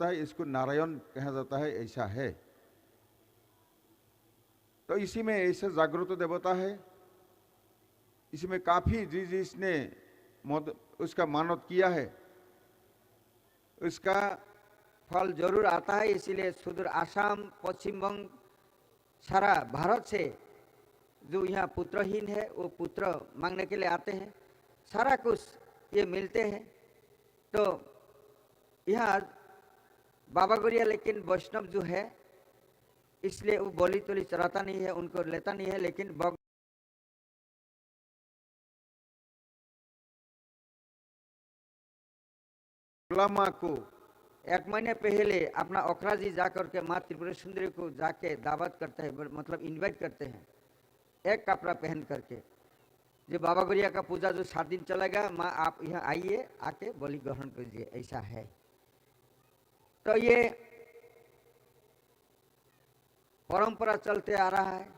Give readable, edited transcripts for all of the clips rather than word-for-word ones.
जाता है, इसको नारायण कहा जाता है, ऐसा है। तो इसी में ऐसे जागृत देवता है, इसमें काफी जिसने उसका मानत किया है उसका फल जरूर आता है। इसीलिए सुदूर आसाम, पश्चिम बंग, सारा भारत से जो यहाँ पुत्रहीन है वो पुत्र मांगने के लिए आते हैं, सारा कुछ ये मिलते हैं। तो यहाँ बाबा गौरिया लेकिन वैष्णव जो है, इसलिए वो बोली तोली चढ़ाता नहीं है, उनको लेता नहीं है। लेकिन माँ को 1 महीने पहले अपना ओखरा जी जाकर के माँ त्रिपुरा सुंदरी को जाके दावत करते हैं, मतलब इनवाइट करते हैं, एक कपड़ा पहन करके। जो बाबा गौरिया का पूजा जो 7 दिन चलेगा, माँ आप यहाँ आइए, आके बलि ग्रहण कीजिए, ऐसा है। तो ये परंपरा चलते आ रहा है।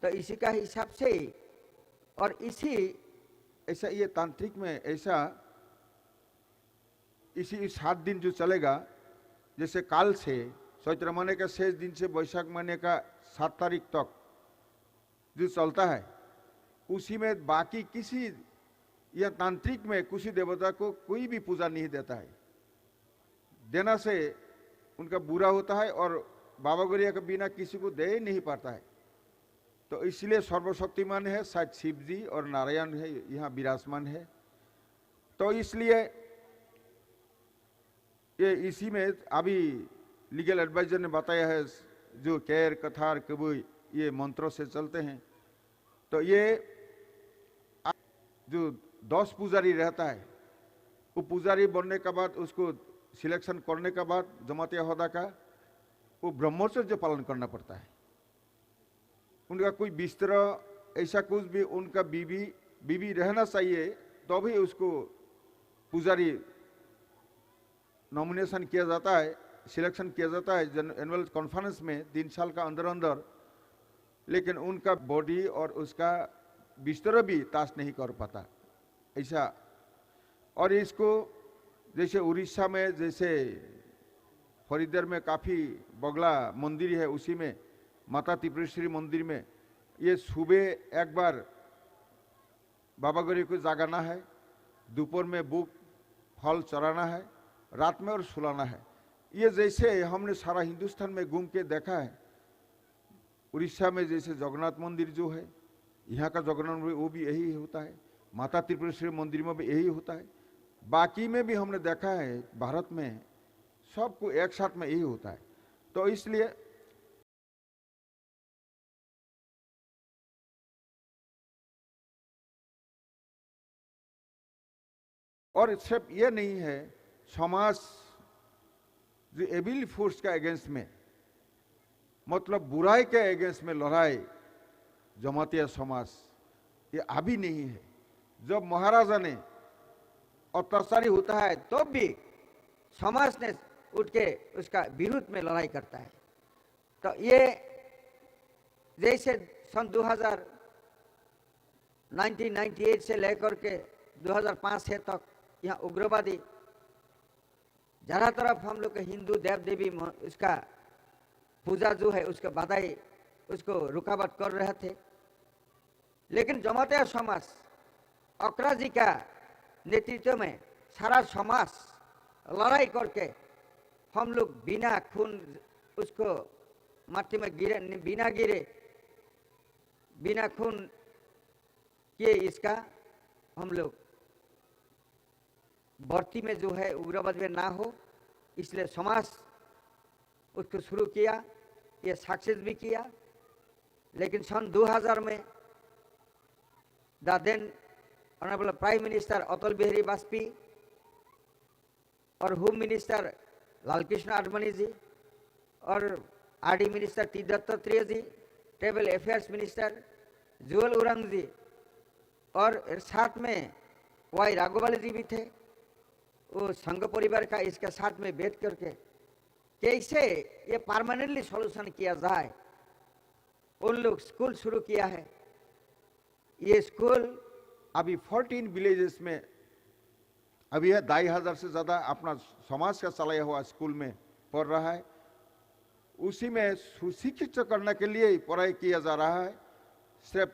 तो इसी का हिसाब से और इसी ऐसा ये तांत्रिक में ऐसा इसी 7 दिन जो चलेगा, जैसे काल से चैत्र महीने का शेष दिन से वैशाख महीने का 7 तारीख तक जो चलता है, उसी में बाकी किसी या तांत्रिक में किसी देवता को कोई भी पूजा नहीं देता है। देना से उनका बुरा होता है और बाबा गौरिया के बिना किसी को दे ही नहीं पाता है। तो इसलिए सर्वशक्तिमान है, शायद शिव जी और नारायण है यहाँ विराजमान है। तो इसलिए ये इसी में अभी लीगल एडवाइजर ने बताया है, जो कैर, कथार, कबूई ये मंत्रों से चलते हैं। तो ये जो 10 पुजारी रहता है, वो पुजारी बनने के बाद उसको सिलेक्शन करने के बाद जमातिया होदा का वो ब्रह्मचर्य पालन करना पड़ता है। उनका कोई बिस्तर ऐसा कुछ भी, उनका बीवी रहना चाहिए, तो भी उसको पुजारी नॉमिनेशन किया जाता है, सिलेक्शन किया जाता है एनुअल कॉन्फ्रेंस में 3 साल का अंदर अंदर। लेकिन उनका बॉडी और उसका बिस्तर भी ताश नहीं कर पाता ऐसा। और इसको जैसे उड़ीसा में, जैसे फरीदर में काफ़ी बगला मंदिर है, उसी में माता त्रिपुरेश्वरी मंदिर में ये सुबह एक बार बाबा गौरी को जागाना है, दोपहर में बुक फल चढ़ाना है, रात में और सुलाना है। ये जैसे हमने सारा हिंदुस्तान में घूम के देखा है। उड़ीसा में जैसे जगन्नाथ मंदिर जो है, यहाँ का जगन्नाथ मंदिर वो भी यही होता है, माता त्रिपुरेश्वरी मंदिर में भी यही होता है, बाकी में भी हमने देखा है भारत में सबको एक साथ में यही होता है। तो इसलिए और सिर्फ ये नहीं है, समाज जो एविल फोर्स का अगेंस्ट में, मतलब बुराई के अगेंस्ट में लड़ाई जमातिया समाज ये अभी नहीं है। जब महाराजा ने अत्याचारी होता है तो भी समाज ने उठ के उसका विरुद्ध में लड़ाई करता है। तो ये जैसे सन 1998 से लेकर के 2005 से तक यहाँ उग्रवादी जरा तरफ हम लोग के हिंदू देव देवी उसका पूजा जो है उसके बाधाई उसको रुकावट कर रहे थे। लेकिन जमातिया समाज ओखरा जी का नेतृत्व में सारा समाज लड़ाई करके हम लोग बिना खून उसको माटी में गिरे, बिना खून के इसका हम लोग भर्ती में जो है उग्रवाद में ना हो, इसलिए समाज उसको शुरू किया, ये सक्सेस भी किया। लेकिन सन 2000 में the then honourable prime minister Atal Bihari Vajpayee और होम मिनिस्टर लालकृष्ण आडवाणी जी और RD minister T Dattatreya ji, travel affairs minister Jual Oram ji और साथ में वाई राघोपाल जी भी थे। वो संघ परिवार का इसके साथ में बैठ करके कैसे ये परमानेंटली सॉल्यूशन किया जाए, उन लोग स्कूल शुरू किया है। ये स्कूल अभी 14 विलेजेस में अभी है 2500 से ज़्यादा अपना समाज का चलाया हुआ स्कूल में पढ़ रहा है, उसी में सुशिक्षित करने के लिए ही पढ़ाई किया जा रहा है। सिर्फ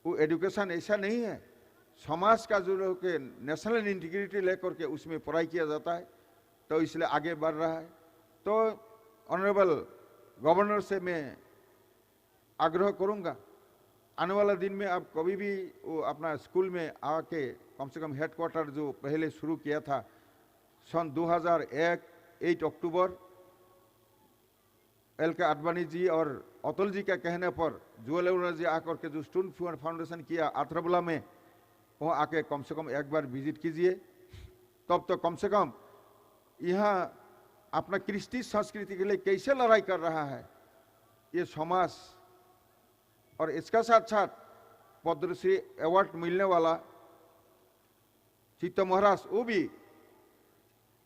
वो एजुकेशन ऐसा नहीं है, समाज का जो के नेशनल इंटीग्रिटी लेकर के उसमें पढ़ाई किया जाता है, तो इसलिए आगे बढ़ रहा है। तो ऑनरेबल गवर्नर से मैं आग्रह करूंगा, आने वाला दिन में आप कभी भी वो अपना स्कूल में आके कम से कम हेडक्वार्टर जो पहले शुरू किया था सन 2001 8 अक्टूबर एल के आडवाणी जी और अतुल जी के कहने पर जुएल अरोड़ा जी आकर के जो स्टूडेंट फ्यूचर फाउंडेशन किया आथरबला में, वहाँ आके कम से कम एक बार विजिट कीजिए। तब तो कम से कम यहाँ अपना कृष्टि संस्कृति के लिए कैसे लड़ाई कर रहा है ये समाज, और इसका साथ साथ पद्मश्री अवार्ड मिलने वाला चित्त महाराज, वो भी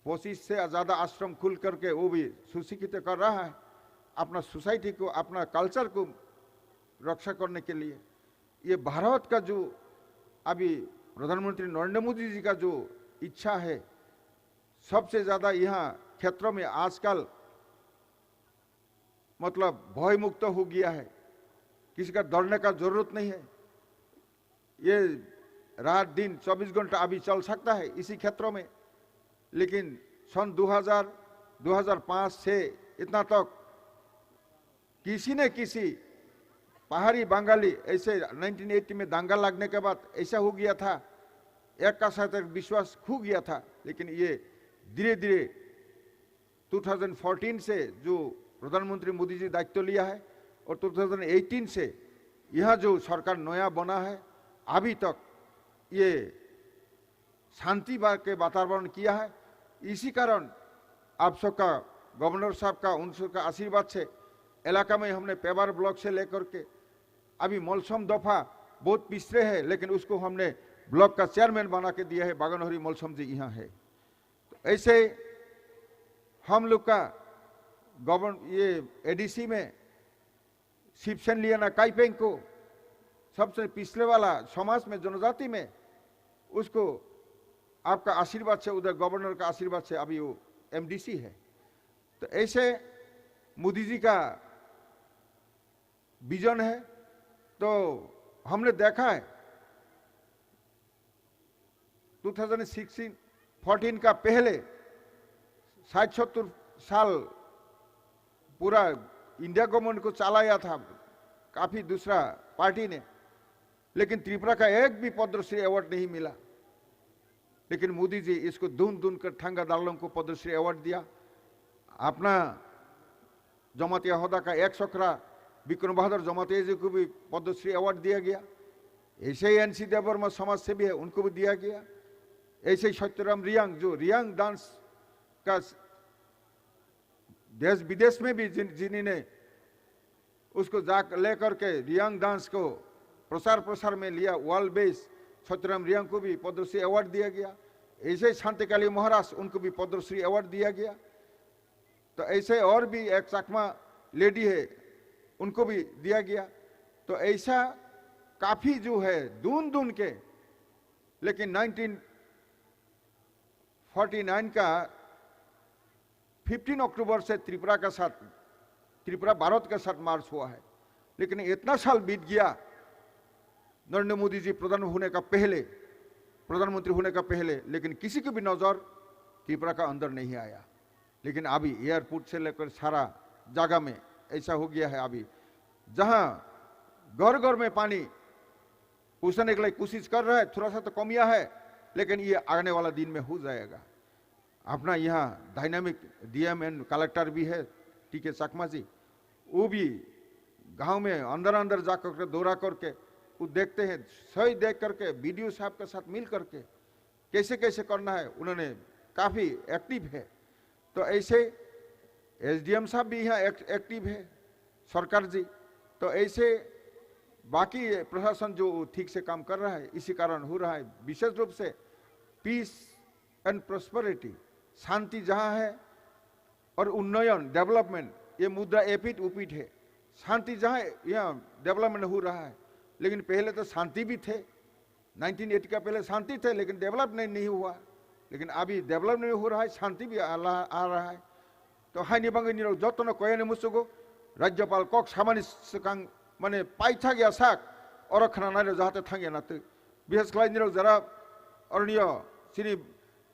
25 से ज़्यादा आश्रम खुल करके वो भी सुशिक्षित कर रहा है अपना सोसाइटी को, अपना कल्चर को रक्षा करने के लिए। ये भारत का जो अभी प्रधानमंत्री नरेंद्र मोदी जी का जो इच्छा है, सबसे ज़्यादा यहाँ क्षेत्रों में आजकल मतलब भय मुक्त हो गया है, किसी का डरने का जरूरत नहीं है। ये रात दिन 24 घंटा अभी चल सकता है इसी क्षेत्रों में, लेकिन सन 2005 से इतना तक किसी न किसी पहाड़ी बंगाली ऐसे 1980 में दंगा लगने के बाद ऐसा हो गया था, एक का साथ एक विश्वास खो गया था। लेकिन ये धीरे धीरे 2014 से जो प्रधानमंत्री मोदी जी दायित्व लिया है और 2018 से यह जो सरकार नया बना है, अभी तक ये शांति के वातावरण किया है। इसी कारण आप सबका, गवर्नर साहब का, उन सबका आशीर्वाद से इलाका में हमने पेवर ब्लॉक से लेकर के अभी मौलसम दफा बहुत पिछड़े है, लेकिन उसको हमने ब्लॉक का चेयरमैन बना के दिया है। बागनहरी मौलसम जी यहाँ है। तो ऐसे हम लोग का ये एडीसी में शिवसेन लियाना काइपेंग को सबसे पिछले वाला समाज में, जनजाति में, उसको आपका आशीर्वाद से, उधर गवर्नर का आशीर्वाद से अभी वो एमडीसी है। तो ऐसे मोदी जी का विजन है। तो हमने देखा है 2014 का पहले 60-70 साल पूरा इंडिया गवर्नमेंट को चलाया था काफी दूसरा पार्टी ने, लेकिन त्रिपुरा का एक भी पद्मश्री अवार्ड नहीं मिला। लेकिन मोदी जी इसको धुन कर ठंगा दालों को पद्मश्री अवार्ड दिया। अपना जमातिया होदा का एक छोकरा विक्रम बहादुर जमातिया जी को भी पद्मश्री अवार्ड दिया गया। ऐसे ही एनसी देववर्मा समाज सेवी है, उनको भी दिया गया। ऐसे ही सत्यराम रियांग, जो रियांग डांस का देश विदेश में भी जिन्होंने उसको जा लेकर के रियांग डांस को प्रसार में लिया, वर्ल्ड बेस, सत्यराम रियांग को भी पद्मश्री अवार्ड दिया गया। ऐसे शांतिकाली महाराज, उनको भी पद्मश्री अवार्ड दिया गया। तो ऐसे और भी एक चकमा लेडी है, उनको भी दिया गया। तो ऐसा काफी जो है दून के, लेकिन 1949 का 15 अक्टूबर से त्रिपुरा का साथ, त्रिपुरा भारत के साथ मार्च हुआ है। लेकिन इतना साल बीत गया नरेंद्र मोदी जी प्रधानमंत्री होने का पहले, लेकिन किसी की भी नजर त्रिपुरा का अंदर नहीं आया। लेकिन अभी एयरपोर्ट से लेकर सारा जगह में ऐसा हो गया है। अभी जहां घर घर में पानी पूछने के लिए कोशिश कर रहा है, थोड़ा सा तो कमिया है, लेकिन ये आने वाला दिन में हो जाएगा। अपना यहाँ डायनामिक डीएम एंड कलेक्टर भी है टीके चकमा जी, वो भी गांव में अंदर जाकर दौरा करके वो देखते हैं, सही देख करके बीडीओ साहब के साथ मिल करके कैसे कैसे करना है, उन्होंने काफी एक्टिव है। तो ऐसे एसडीएम साहब भी यहाँ एक्टिव है, सरकार जी। तो ऐसे बाकी प्रशासन जो ठीक से काम कर रहा है, इसी कारण हो रहा है। विशेष रूप से पीस एंड प्रोस्पेरिटी, शांति जहाँ है और उन्नयन, डेवलपमेंट, ये मुद्रा एपिट उपिट है। शांति जहाँ यहाँ डेवलपमेंट हो रहा है, लेकिन पहले तो शांति भी थे, 1980 का पहले शांति थे, लेकिन डेवलपमेंट नहीं हुआ। लेकिन अभी डेवलपमेंट हो रहा है, शांति भी आ रहा है। तो हाइनि बांगे निरो जतन कोयने मुसुगो राज्यपाल कक सामानि सकां माने पाइथा गया साक और खनानाय जाहाते थांगे नाते बिहेस खलाय निरो जरा अरनियो सिनि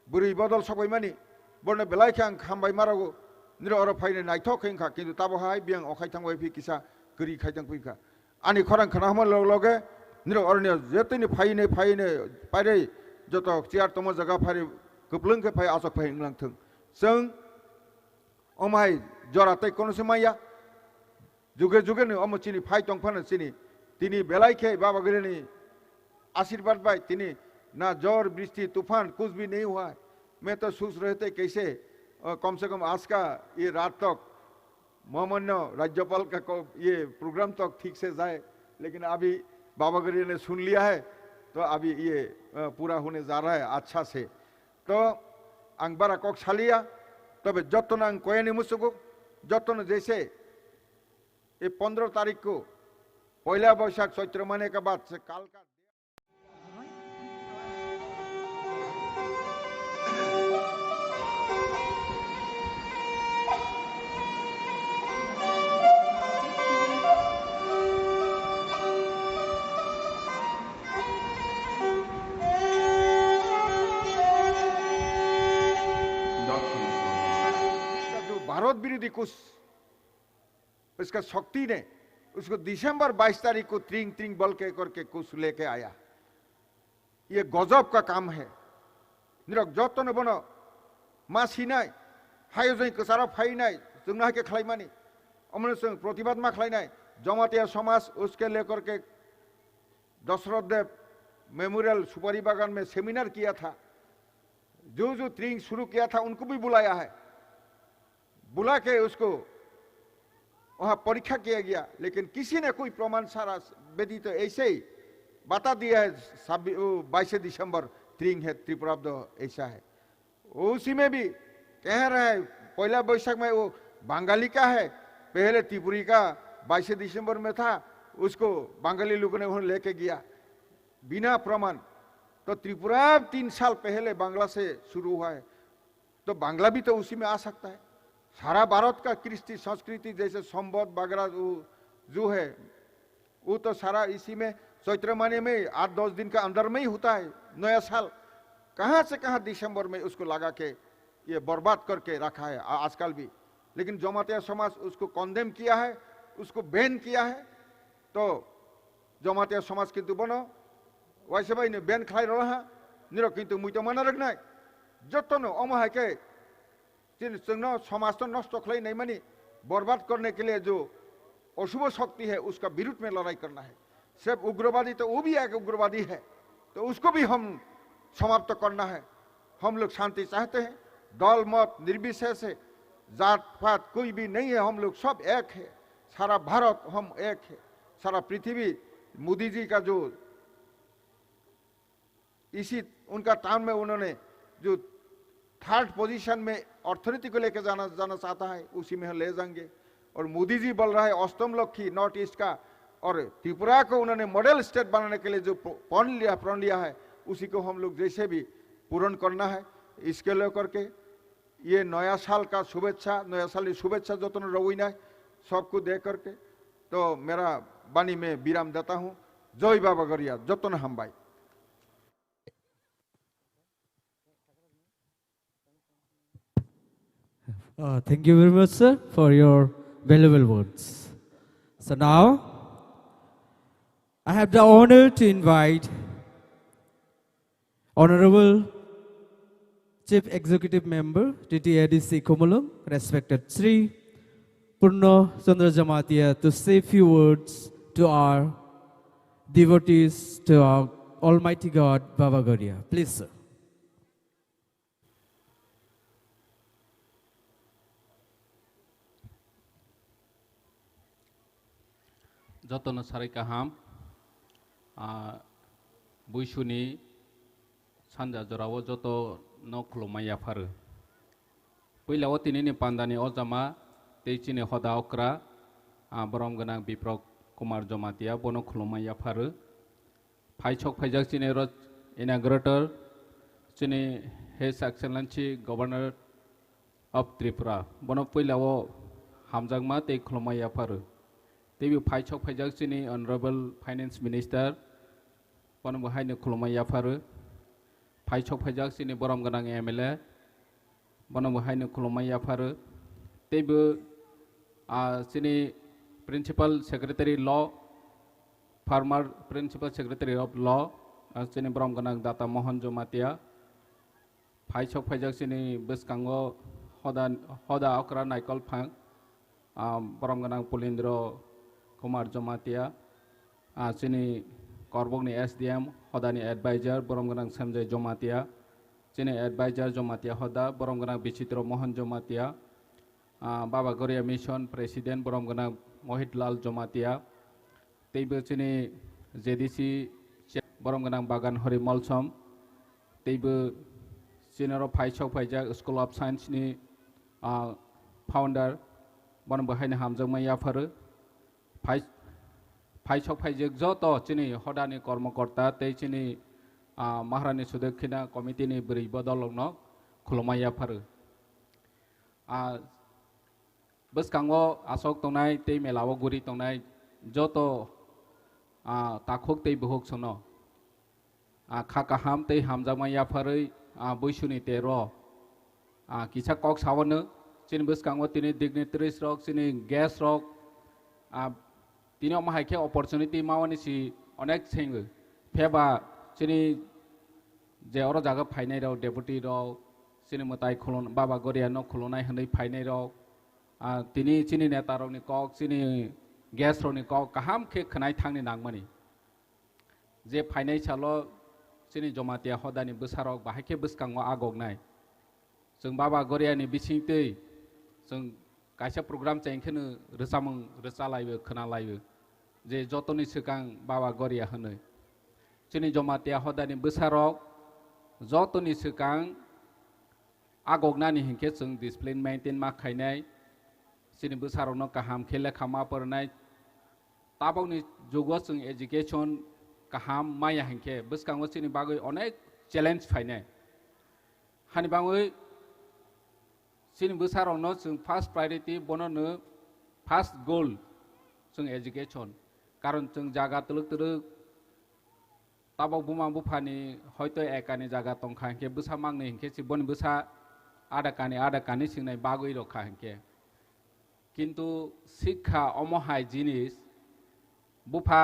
बुरि बदल सबाय मानि बरने बेलायखे आं खामबाय मारागो निरो अर फाइने नायथ खेंखा किन्तु ताबो हाय बियां अखाय थांबाय फि किसा गरि खायथां फैखा आनि खरां खनाहम लगे निरो अरनियो जेतैनि फाइने पाइरे जत चियार तम जगा फारि गप्लंके फाइ आसक फाइ इंलांथों जों अमाय जरातै कोनसे माया जुगे जुगे ने अम चिनी फाइ तंफान चिनी तिनी बेलायखे बाबा गिरिनी आशीर्वाद बाय तिनी ना जोर बृष्टि तूफान कुछ भी नहीं हुआ है। मैं तो सोच रहे थे कैसे कम से कम आज का ये रात तक मोहम्मद राज्यपाल का ये प्रोग्राम तक ठीक से जाए, लेकिन अभी बाबा गिरी ने सुन लिया है तो अभी ये पूरा होने जा रहा है अच्छा से। तो आं बारा कक सालिया तब जतन आं कोयने मुसुगो जतन जैसे ये 15 तारीख को पहला बैशाख चैत्र महीने के बाद से काल का भारत विरोधी कुछ इसका शक्ति ने उसको दिसंबर 22 तारीख को त्रिंग त्रिंग बल के करके कुछ लेके आया। ये गजब का काम है। निरक जतन बनो मासिनाय हायोजों कसारा फाइनाय जोंना के खलाइमानी अमन जों प्रतिबाद मा खलाइनाय जमातिया समाज उसके लेकर के दशरथ देव मेमोरियल सुपारी बागान में सेमिनार किया था। जो त्रिंग शुरू किया था उनको भी बुलाया है, बुला के उसको वहां परीक्षा किया गया, लेकिन किसी ने कोई प्रमाण सारा बेदी तो ऐसे ही बता दिया है 22 दिसंबर त्रिंग है त्रिपुराब्द ऐसा है। उसी में भी कह रहा है पहला बैशाख में वो बंगाली का है, पहले त्रिपुरी का 22 दिसंबर में था, उसको बंगाली लोगों ने वहां लेके गया बिना प्रमाण। तो त्रिपुरा 3 साल पहले बांग्ला से शुरू हुआ है, तो बांग्ला भी तो उसी में आ सकता है। सारा भारत का कृष्टि संस्कृति जैसे संबोध बागरा जो है वो तो सारा इसी में चैत्र महीने में 8-10 दिन का अंदर में ही होता है। नया साल कहां से कहां दिसंबर में उसको लगा के ये बर्बाद करके रखा है आजकल भी, लेकिन जमातिया समाज उसको कंडेम किया है, उसको बैन किया है। तो जमातिया समाज किंतु बनो वैसे भाई ने बैन खाई रहा निरो किंतु मुई तो मना रखना जतन अमहाय के समाज तो नष्ट खलाई नहीं मानी बर्बाद करने के लिए जो अशुभ शक्ति है उसका विरुद्ध में लड़ाई करना है। सिर्फ उग्रवादी तो वो भी एक उग्रवादी है, तो उसको भी हम समाप्त करना है। हम लोग शांति चाहते हैं, दल मत निर्विशेष से जात पात कोई भी नहीं है, हम लोग सब एक है। सारा भारत हम एक है, सारा पृथ्वी। मोदी जी का जो इसी उनका टाइम में उन्होंने जो 3rd पोजीशन में अर्थनीति को लेकर जाना चाहता है, उसी में हम ले जाएंगे। और मोदी जी बोल रहा है अष्टम लक्ष्य नॉर्थ ईस्ट का, और त्रिपुरा को उन्होंने मॉडल स्टेट बनाने के लिए जो प्रण लिया है उसी को हम लोग जैसे भी पूर्ण करना है। इसके लेकर के ये नया साल का शुभेच्छा, नया साल की शुभेच्छा जतन रवीना सबको दे करके तो मेरा वाणी में विराम देता हूँ। जय बाबा गरिया जतन हम भाई। Thank you very much, sir, for your valuable words. So now, I have the honor to invite Honorable Chief Executive Member, TTADC Komolam, respected Sri Purna Chandra Jamatia, to say a few words to our devotees, to our Almighty God, Baba Garia. Please, sir. जतन सारे काहाम बुइसुनी सानजा जराव जत नखलुमाया pharaoh पहिलाव तिनिनि पान्दानि अजामा तेइचिनि हदा अक्रा बरम गोनां बिप्रक कुमार जमातिया बनो खुलुमाया pharaoh फाइछक फाइजाक चिने रज इनाग्रेटर चिने hedge excellency governor of Tripura bono poilao hamjangma tei khlomaya pharu tebi phaichok phaijak chini honorable finance minister bono haino khlomaya pharu phaichok phaijak chini borom ganang MLA bono haino khlomaya pharu tebi chini principal secretary law farmer principal secretary of law chini borom ganang data Mohan Jomatia phaichok phaijak chini beskango hoda okra naikol phang borom ganang Pulindro Kumar Jomatia chini korbogni SDM hodani advisor borom ganang Sanjay Jomatia chini advisor Jomatia hoda borom ganang Bichitro Mohan Jomatia Baba Goria Mission President borom ganang Mohit Lal Jomatia teibo chini JDC borom ganang Bagan Hori Molsom teibo Sinaro phaichok phaijak School of Science ni founder bono bahaina hamjangmaya pharu phaichok phaijak joto chini hodani kormokorta tei chini Maharani Sudakhina committee ni bri bodolongno khulomaya pharu beskango asok tongnai tei melawo guri tongnai joto takhok tei bohok sono khakaham tei hamjangmaya pharui boisuni tero kisa kok sawano chini beskango tini dignitaries rok chini gas rok tini mahaike opportunity mawani si onek sengu pheba chini je oro jaga phainai rok deputy rok chini mutai khulon Baba Goria no khulonai hanai phainai rok tini chini neta rok ni kok chini gas rok ni kok kaham khe khnai thangni nangmani je phainai chalo chini Jomatia hodani bwsarok bahaike bwskango agognai जों Baba Goria ni bisingtei जों kaisa program chaingkheno rwchamung rwchalaibo khonalaibo je jotoni sikang Baba Goria hono chini Jomatia hodani bwsarok jotoni sikang agognani hinkhe जों discipline maintain ma khainai chini bwsarok no kaham khele khama pornai tabokni jugo जों education kaham maya hinkhe bwskango chini bagoi onek challenge phainai hani bangoi chini bwsarok no जों first priority bono no first goal जों education karon जों jaga tuluk tuluk tabok buma bufani hoyto ekani jaga tongkha hinkhe bwsa mangni hinkhe si boni bwsa ada kani singnai bagoi rokha hinkhe কিন্তু শিক্ষা অমহাই জিনিস বুফা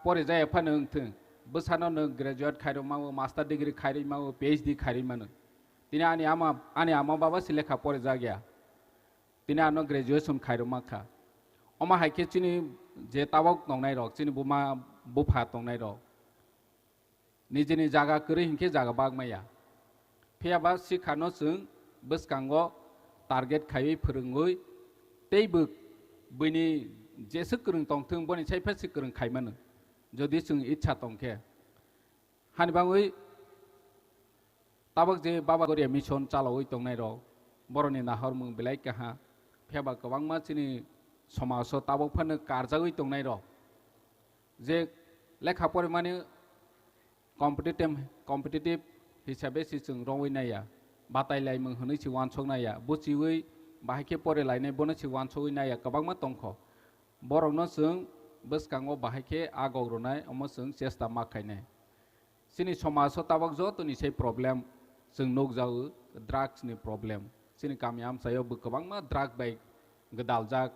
পরে যায় এফানো ওংথों বসানো no graduate খাইরো মাও master degree খাইরি মাও PhD খাইরি মানো তিনি আনি আমা বাবা সিলেখা পরে যা গিয়া তিনি আনো গ্রাজুয়েশন খাইরো মাখা অমহাই কে চিনি যে তাবক নংনাই রক চিনি বুমা বুফা তংনাই রক নিজেনি জায়গা করে হিংকে জায়গা বাগমায়া ফেয়াবা শিক্ষানো जों বসকাঙ্গো target খাইयै फोरोंगै teibo bini jesu kurung tongthung boni chaipa sikurung khaimano jodi जों इच्छा tongkhe hani bangoi tabak je Baba Goria mission chalawoi tongnai rok boroni nahormung belai kaha pheba kwbangma chini somajo tabok phano karjagoi tongnai rok je lekha pore mane competitive hisabe si जों rongoi naya batai laimung honoi si wansok naya buchiwei bahaike pore lainai bono si wansoi naya kwbangma tongkho borokno जों bwskango bahaike agogronai omo जों chesta ma khainai chini somajo tabok jotoni sei problem जों nukjago drugs ni problem chini kami amsayo kwbangma drug bai gdaljak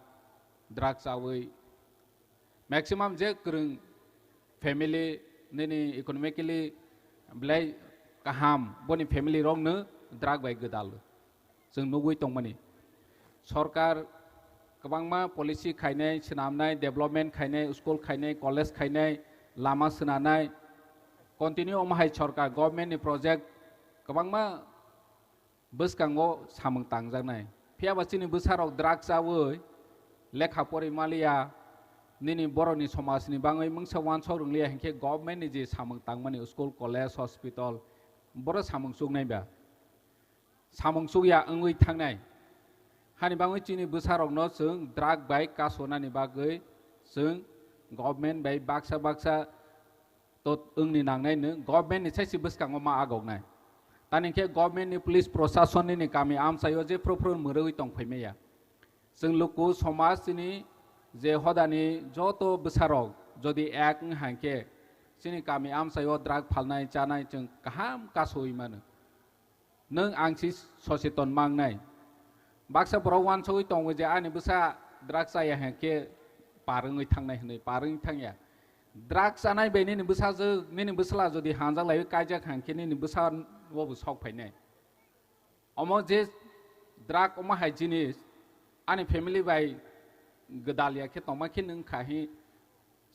drugs awoi maximum je kurung family nini economically blai kaham boni family rokno drug bai gdal जों nugui tongmani सरकार kwbangma policy khainai swnamnai development khainai school khainai college khainai lama swnanai continue omahai सरकार government ni project kwbangma bwskango samung tangjaknai phiaba chini bwsarok drugs awoi lekha pori malia nini boroni somajni bangoi mungsa wansok runglia hinkhe government ni je samung tangmani school college hospital boro samung sugnai ba samung sugya ongoi thangnai hani bangoi chini bwsarokno जों drug bai kasonani bagoi जों government bai baksa to ongni nangnai no government ni saisi bwskango ma agognai तानी के government नि police प्रशासन नि गामि आमसायो जे फ्रोफ्रो मरoi tong फैमेया जों लोको समाज नि जे हदानि जतो बसारक जदि एक हांके सिनि गामि आमसायो ड्राग फालनाय जानाय जों गाहाम कासoi मानो नों आंसि सचेतन मांगनाय बाक्सा बराव वानसoi tong जे आनि बसा ड्राग जाया हांके पारङै थांनाय हनै पारङै थांया ड्राग जानाय बेनि नि बसा जो नि बसला जदि हांजा लायो कायजा हांके नि बसा वबो सक फैनाय अमो जे ड्राग अमा हाय जिनिस आनि फेमिली बाय गदालिया के तमा के नों खाहि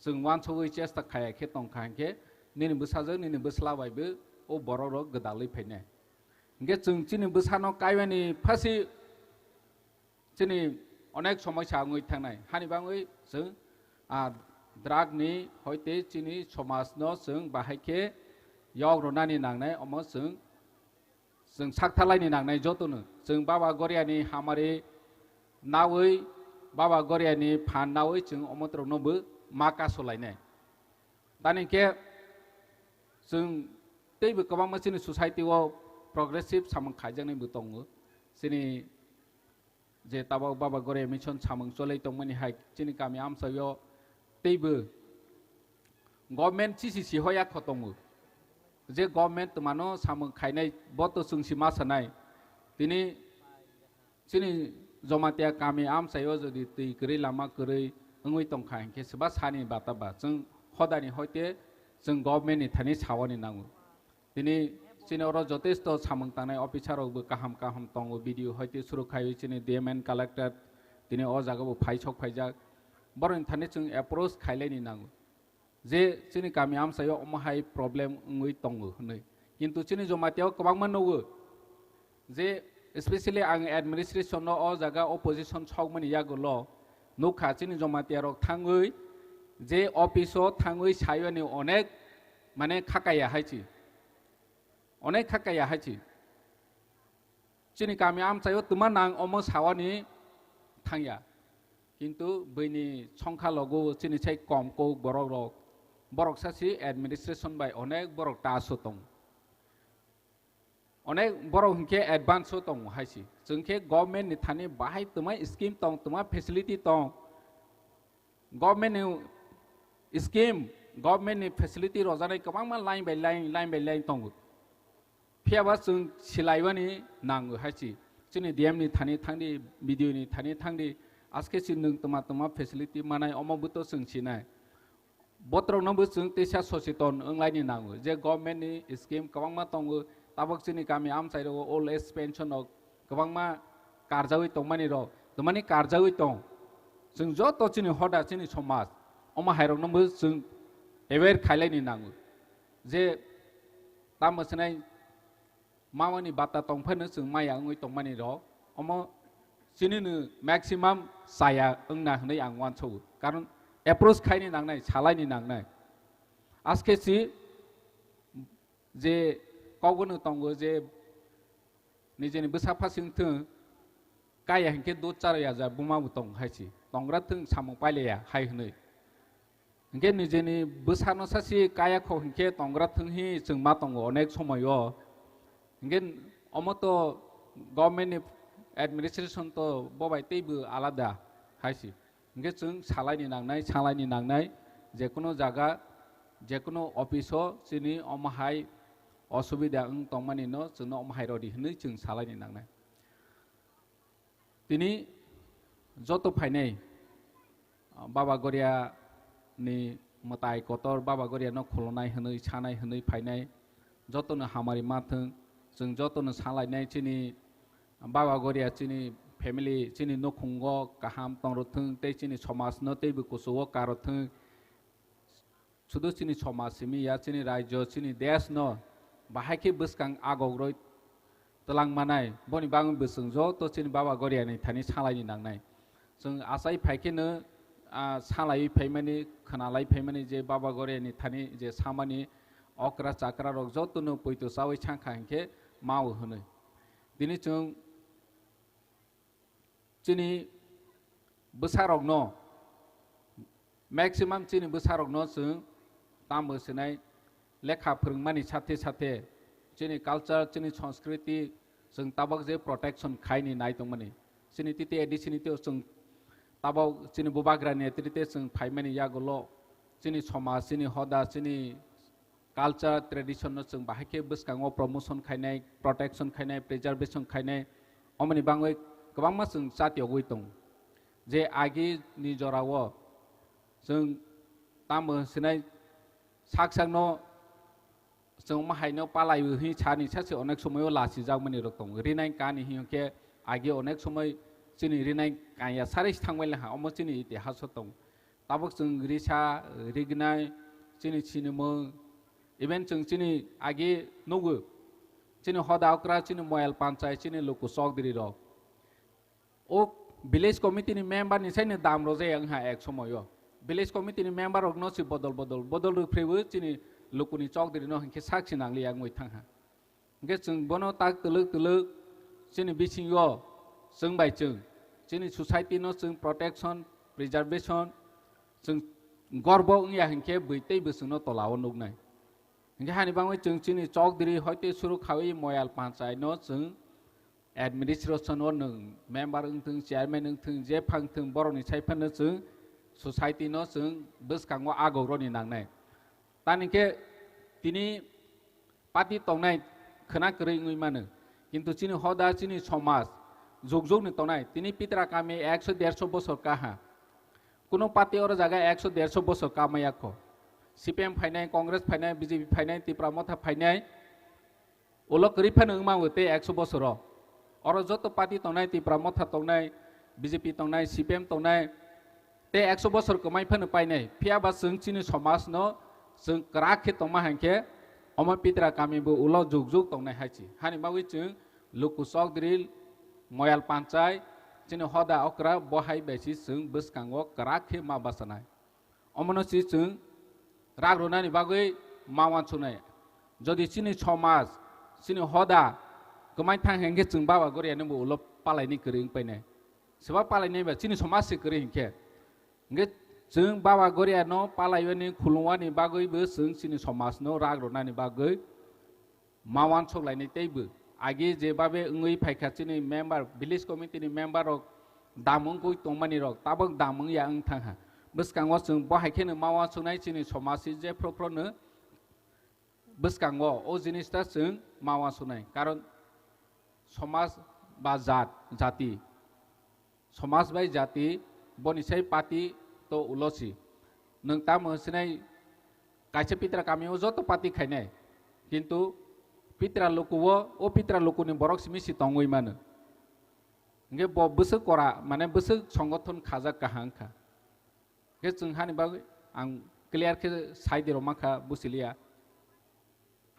जों वानसoi चेष्टा खाया के तंग खांके नि बसा जो नि बसला बायबो ओ बररो गदालै फैनाय गे जों चिनि बसानो कायवानि फासि चिनि अनेक समस्या ngoi थांनाय हानि बाङै जों ड्राग नि हयते चिनि समाज न जों बाहायके यग्रनानि नांनाय अमो जों साकथालायनि नांनाय जतनो जों बाबा गरियानि हामारि नावै बाबा गरियानि फान नावै जों अमत्र नबो माका सलायनाय दानि के जों तैबो गोबां मानसिनि ससाइटियाव प्रोग्रेसिव सामं खायजांनायबो दङ जोंनि जे ताबाव बाबा गरिया मिशन सामं चलै दंमोन हाय जोंनि गामि आमसायाव तैबो गभर्नमेंट सिसि होया खतमो जे गभर्नमेंट मानो सामं खायनाय बतो सुंसि मासानाय दिनै जोंनि जमातिया गामि आमसायाव जदि दै गरै लामा गरै ngoi tongkha के सबा सानि बाताबा जों हदानि हयते जों गभर्नमेंटनि थानि सावानि नांगौ दिनै चिनर जथेष्ट सामं थानाय अफिसारावबो काहाम काहाम दङ भिडिअ हयते सुरक्षायै चिनि डिएमएन कालेक्टर दिनै अ जागाबो फाइसक फाइजाक बरनि थानि जों एप्रोच खायलायनि नांगौ जे चिनि गामि आमसायाव अमहाय प्रब्लेम ngoi दङ होनै किन्तु चिनि जमातियाव गोबां माननोवो जे स्पेशली आं एडमिनिस्ट्रेशन अ जागा अपोजिशन सावमनि यागोल नुखा चिनि जमातियारक थाङै जे अफिसो थाङै सायनि अनेक माने खाकाया हायची अनेक खाकाया हायची चिनि गामि आमसायाव तुमा नां अमो सावानि थांया किन्तु बैनि संखा लगो चिनि साय कम को बरक सासि एडमिनिस्ट्रेशन बाय अनेक बरक तासो दं अनेक बरक हंके एडभान्स दं हायची जोंखे गभर्नमेंट नि थानि बाहाय तुमा स्कीम दं तुमा फेसिलिटी दं गभर्नमेंट स्कीम गभर्नमेंट नि फेसिलिटी रजानाय गोबां मा लाइन बाय लाइन दं फियाबा जों सिलायबानि नांगो हायची जोंनि डीएम नि थानि थांदि भिडिअ नि थानि थांदि आजके सिन तुमा फेसिलिटी मानाय अमबुतो सोंसिनाय बत्रनबो जों तेसा सचेतन ओंलायनि नांगो जे गभर्नमेंट नि स्कीम गोबां मा दं ताबक जोंनि गामि आमसायाव ओल्ड एज पेंशन गोबां मा कारजावै दंमानि र तुमानि कारजावै दं जों जत चिनि हदा चिनि समाज अमा हायरनबो जों एवेयर खायलायनि नांगो जे तामसनाय मावानि बाता तंफानो जों माया ngoi तंमानि र अम चिनिनो मैक्सिमाम साया ओंना हनै आं वानसौ कारण एप्रोच खायनि नांनाय सालायनि नांनाय आजकेसि जे कावगोनो दंगो जे निजेनि बोसाफासिं थों काया हंके दो चारया जा बुमाबो दं हायची तंग्रा थों सामं पाइलेया हाय हनै हंके निजेनि बोसानो सासि काया खौ हंके तंग्रा थों हि जों मा दंगो अनेक समयो हंके अमतो गभर्नमेंट नि एडमिनिस्ट्रेशन तो बबाय तैबो आलादा हायची हंके जों सालायनि नांनाय जेकुनो जागा जेकुनो अफिसो चिनि अमहाय असुबिदा तंमानि न जोंनो अमहाय रदि हनै जों सालायनि नांनाय दिनै जत फायनाय बाबा गरिया नि मताय कतर बाबा गरिया न खुलनाय हनै सानाय हनै फायनाय जतनो हामारि माथों जों जतनो सालायनाय चिनि बाबा गरिया चिनि फैमिली चिनि नखुंग गाहाम तंरथों ते चिनि समाज न तैबो कुसुव कारथों सुदु चिनि समाज सिमिया चिनि राज्य चिनि देश न बाहायके बसकां आगग्रय तलां मानाय बनि बांग बोसों जत चिनि बाबा गरियानि थानि सालायनि नांनाय जों आसाय फायकेनो सालायै फैमानि खोनालाय फैमानि जे बाबा गरियानि थानि जे सामानि अक्रा चाक्रा रक जतनो पैतो सावै सांखा हंके मावो हनै दिनै जों चिनि बोसारक न मैक्सिमाम चिनि बोसारक न जों ताम बोसोनाय लेखा फोरोंमानि साथे chini culture chini সংস্কৃতি जों ताबक जे protection खायनि नाय दंमोन chini tite edicini te जों ताबक chini bubagrani tite जों फाइमानि यागोल chini समाज chini hoda chini culture tradition no जों बाहायके बसकांगो promotion खायनाय protection खायनाय preservation खायनाय अमनि बाङै गोबां मा जों जातियाव गय दं जे आगि नि जराव जों तामो सिनाय साकसांनो जों माहायनो पालायो हि छानि सासे अनेक समय लासि जागमनि रकम रिनाय कानि हिके आगे अनेक समय चिनि रिनाय काया सारे थांबाय लहा अम चिनि इतिहास दं ताबक जों रिसा रिगनाय चिनि चिनिमो इभेन जों चिनि आगे नगो चिनि हदावक्रा चिनि मयल पंचायत चिनि लोको सकदिरि र ओ विलेज कमिटिनि मेम्बार नि साइनो दामरो जाय आंहा एक समय विलेज कमिटिनि मेम्बार रगनो सि बदल रुफ्रेबो चिनि लोकुनि चौकदिरि न हंके साक्षी नांगली आं मै थांहा हंके जों बनो ताक तलक चिनि बिसिङो जों बाय चिनि सोसाइटि न जों प्रोटेक्शन प्रिजार्वेशन जों गर्व उया हंके बैतै बोसनो तलाव नुगनाय हंके हानि बाङै जों चिनि चौकदिरि हयते सुरु खावै मयाल पंचायत न जों एडमिनिस्ट्रेशन न मेम्बार थों चेयरमैन थों जे फांथों बरनि साइफानो जों सोसाइटि न जों बसकांगो आगौरनि नांनाय तानिके तिनी पार्टी तंनाय खोना करै मानो किंतु चिनि हदा चिनि समाज जुग तंनाय तिनी पितरा कामे 100-150 बছর काहा कोनो पार्टी और जगह 100-150 बছর कामयाखो सीपीएम फाइनाय कांग्रेस फाइनाय बीजेपी फाइनाय तिप्रा मथा फाइनाय ओलो करि फानो मावते 100 बছর और जत पार्टी तंनाय तिप्रा मथा तंनाय बीजेपी तंनाय सीपीएम तंनाय ते 100 बছর कमाय फानो पाइनाय फियाबा जों चिनि समाज न जों कराखे तंमा हांके अमा पितरा कामिबो उलो जुग तंनाय हायछि हानि बावै जों लोकु सकदिरि मयाल पंचायत चिनि हदा अक्रा बहाय बायसि जों बसकांगो कराखे मा बासनाय अमनसि जों रागरनानि बागै मावान सुनाय जदि चिनि समाज चिनि हदा कमाय थां हांके जों बाबा गरियानो उलो पालायनि करिं पाइनाय सोबा पालायनि बा चिनि समाज से करि हिंके हंके जों बाबा गरिया न पालायनि खुलुवानि बागैबो जों चिनि समाज न रागरनानि बागै मावान सलायनि तैबो आगे जेबाबे उङै फायखा चिनि मेम्बार विलेज कमिटिनि मेम्बार दामुं गय तंमानि रक ताबक दामुं या आं थांहा बसकांगो जों बहायखेनो मावा सुनाय चिनि समाज जे फ्रफ्रनो बसकांगो ओ जिनिसटा जों मावा सुनाय कारण समाज बा जाति समाज बाय जाति बनिसाय पार्टी तो उलसी नों ता मोसिनाय कायसे पित्रा कामियो जत पार्टी खायनाय किंतु पित्रा लोकुवो ओ पित्रा लोकुनि बरक सिमिसि तंगै मानो हंगे बसो करा माने बसो संगठन खाजा काहांखा के जोंहानि बागै आं क्लियर के साइडरो माखा बुसिलिया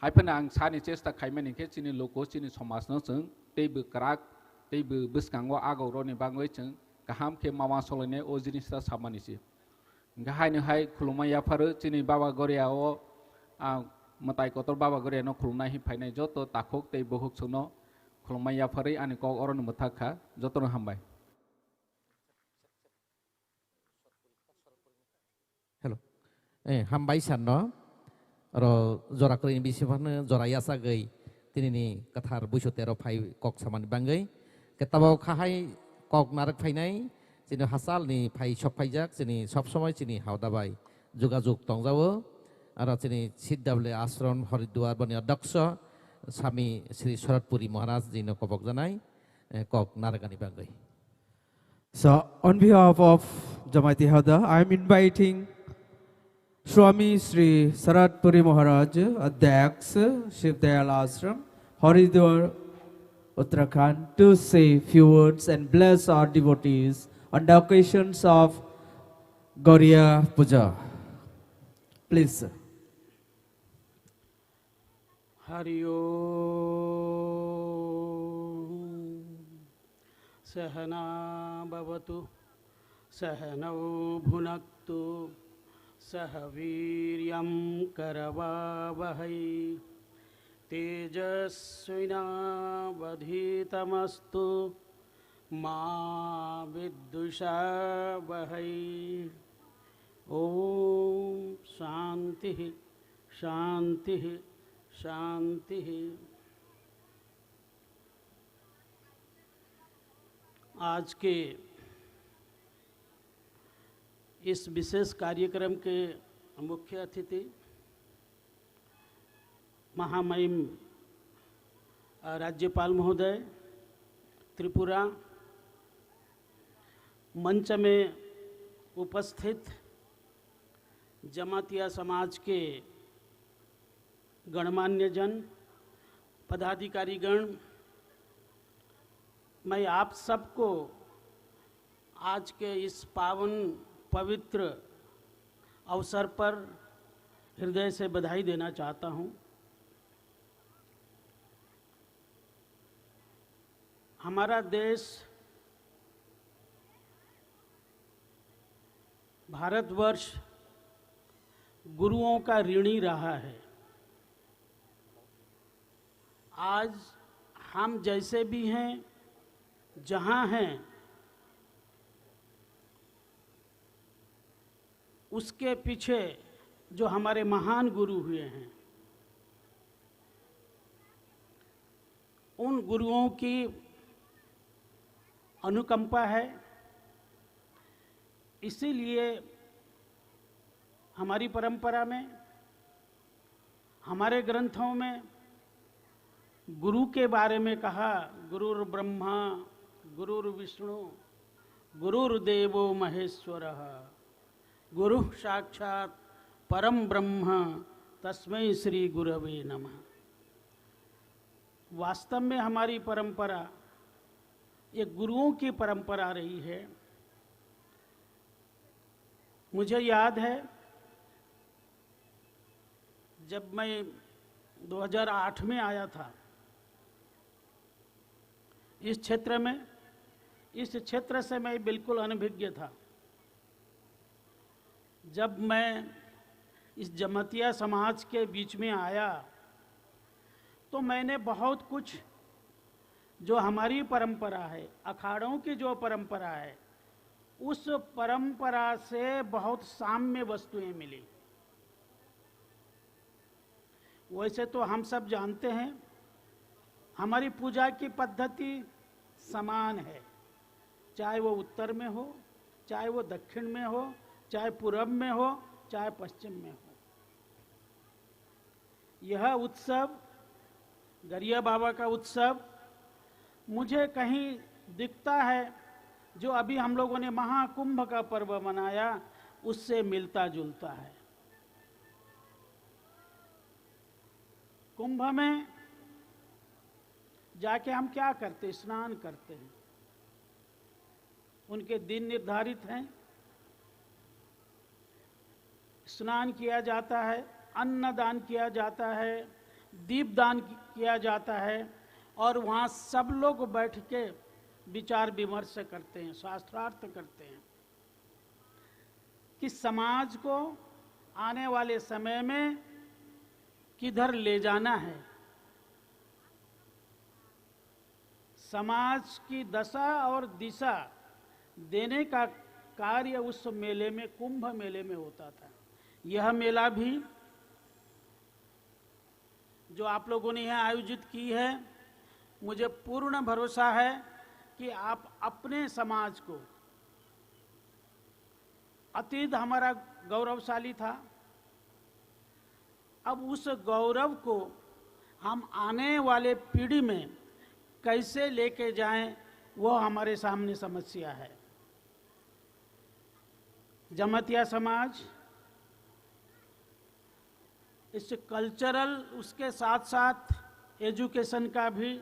हायफोना आं सानि चेष्टा खायमानि के चिनि लोको चिनि समाज न जों तैबो कराक तैबो बसकांगो आगौरनि बागै जों गाहाम के मावा सलायनाय ओ जिनिसटा सामानिसि गाहायनो हाय खुलुमाया फारो चिनि बाबा गरियाओ मताय कतर बाबा गरिया न खुलुमनाय हि फायनाय जत ताखक तै बहुक सुनो खुलुमाया फारै आनि क अरन मथाखा जतन हामबाय हेलो हामबाय साननो र जराकरिनि बिसिफानो जराया सागै तिनिनि कथार बुइसतेरो फाइ कक सामान बांगै केताबाव खाहाय कक नारक फाइनाय जिनो हासालनि फाइ सब फाइजाक जिनि सब समय जिनि हावदाबाय जुगाजुग तंजावो आरो जिनि सिद्धबले आश्रम हरिद्वार बनि अध्यक्ष स्वामी श्री शरदपुरी महाराज जिनो कबक जानाय कक नारकानि बांगै So on behalf of Jamaati Hada, I am inviting Swami Sri Saradpuri Maharaj, Adhyaks, Shiv Dayal Ashram, Haridwar, Uttarakhand, to say few words and bless our devotees on the occasions of Gauriya Puja. Please, sir. Hari Om Sahana Bhavatu Sahanau Bhunaktu Sahaviryam Karavavahai Tejasvinavadhitamastu Ma Viddushavahai Om Shanti Shanti Shanti आज के इस विशेष कार्यक्रम के मुख्य अतिथि महामहिम राज्यपाल महोदय त्रिपुरा, मंच में उपस्थित जमातिया समाज के गणमान्य जन, पदाधिकारीगण, मैं आप सबको आज के इस पावन पवित्र अवसर पर हृदय से बधाई देना चाहता हूं। हमारा देश भारतवर्ष गुरुओं का ऋणी रहा है। आज हम जैसे भी हैं, जहाँ हैं, उसके पीछे जो हमारे महान गुरु हुए हैं, उन गुरुओं की अनुकंपा है। इसीलिए हमारी परंपरा में, हमारे ग्रंथों में गुरु के बारे में कहा, गुरुर् ब्रह्मा गुरुर्विष्णु गुरुर्देवो महेश्वरः गुरु साक्षात परम ब्रह्म तस्मै श्री गुरवे नमः। वास्तव में हमारी परंपरा ये गुरुओं की परंपरा रही है। मुझे याद है जब मैं 2008 में आया था इस क्षेत्र में, इस क्षेत्र से मैं बिल्कुल अनभिज्ञ था। जब मैं इस जमातिया समाज के बीच में आया तो मैंने बहुत कुछ जो हमारी परंपरा है, अखाड़ों की जो परंपरा है, उस परंपरा से बहुत साम्य वस्तुएं मिली। वैसे तो हम सब जानते हैं हमारी पूजा की पद्धति समान है, चाहे वो उत्तर में हो, चाहे वो दक्षिण में हो, चाहे पूरब में हो, चाहे पश्चिम में हो। यह उत्सव, गरिया बाबा का उत्सव, मुझे कहीं दिखता है जो अभी हम लोगों ने महाकुंभ का पर्व मनाया उससे मिलता जुलता है। कुंभ में जाके हम क्या करते? स्नान करते हैं। उनके दिन निर्धारित हैं, स्नान किया जाता है, अन्नदान किया जाता है, दीपदान किया जाता है और वहाँ सब लोग बैठ के विचार विमर्श करते हैं, शास्त्रार्थ करते हैं कि समाज को आने वाले समय में किधर ले जाना है। समाज की दशा और दिशा देने का कार्य उस मेले में, कुंभ मेले में होता था। यह मेला भी जो आप लोगों ने यहाँ आयोजित की है, मुझे पूर्ण भरोसा है कि आप अपने समाज को, अतीत हमारा गौरवशाली था, अब उस गौरव को हम आने वाले पीढ़ी में कैसे लेके जाएं, वो हमारे सामने समस्या है। जमातिया समाज इस कल्चरल, उसके साथ साथ एजुकेशन का भी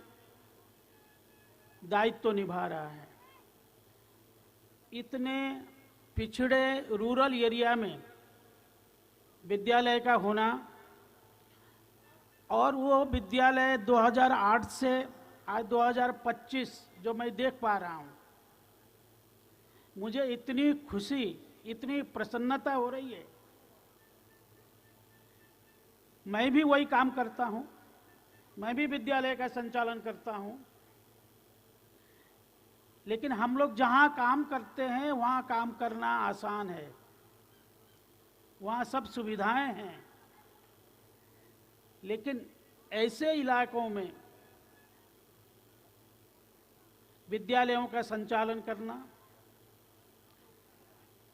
दायित्व तो निभा रहा है। इतने पिछड़े रूरल एरिया में विद्यालय का होना, और वो विद्यालय 2008 से आज 2025 जो मैं देख पा रहा हूँ, मुझे इतनी खुशी, इतनी प्रसन्नता हो रही है। मैं भी वही काम करता हूँ, मैं भी विद्यालय का संचालन करता हूँ, लेकिन हम लोग जहाँ काम करते हैं वहाँ काम करना आसान है, वहाँ सब सुविधाएं हैं। लेकिन ऐसे इलाकों में विद्यालयों का संचालन करना।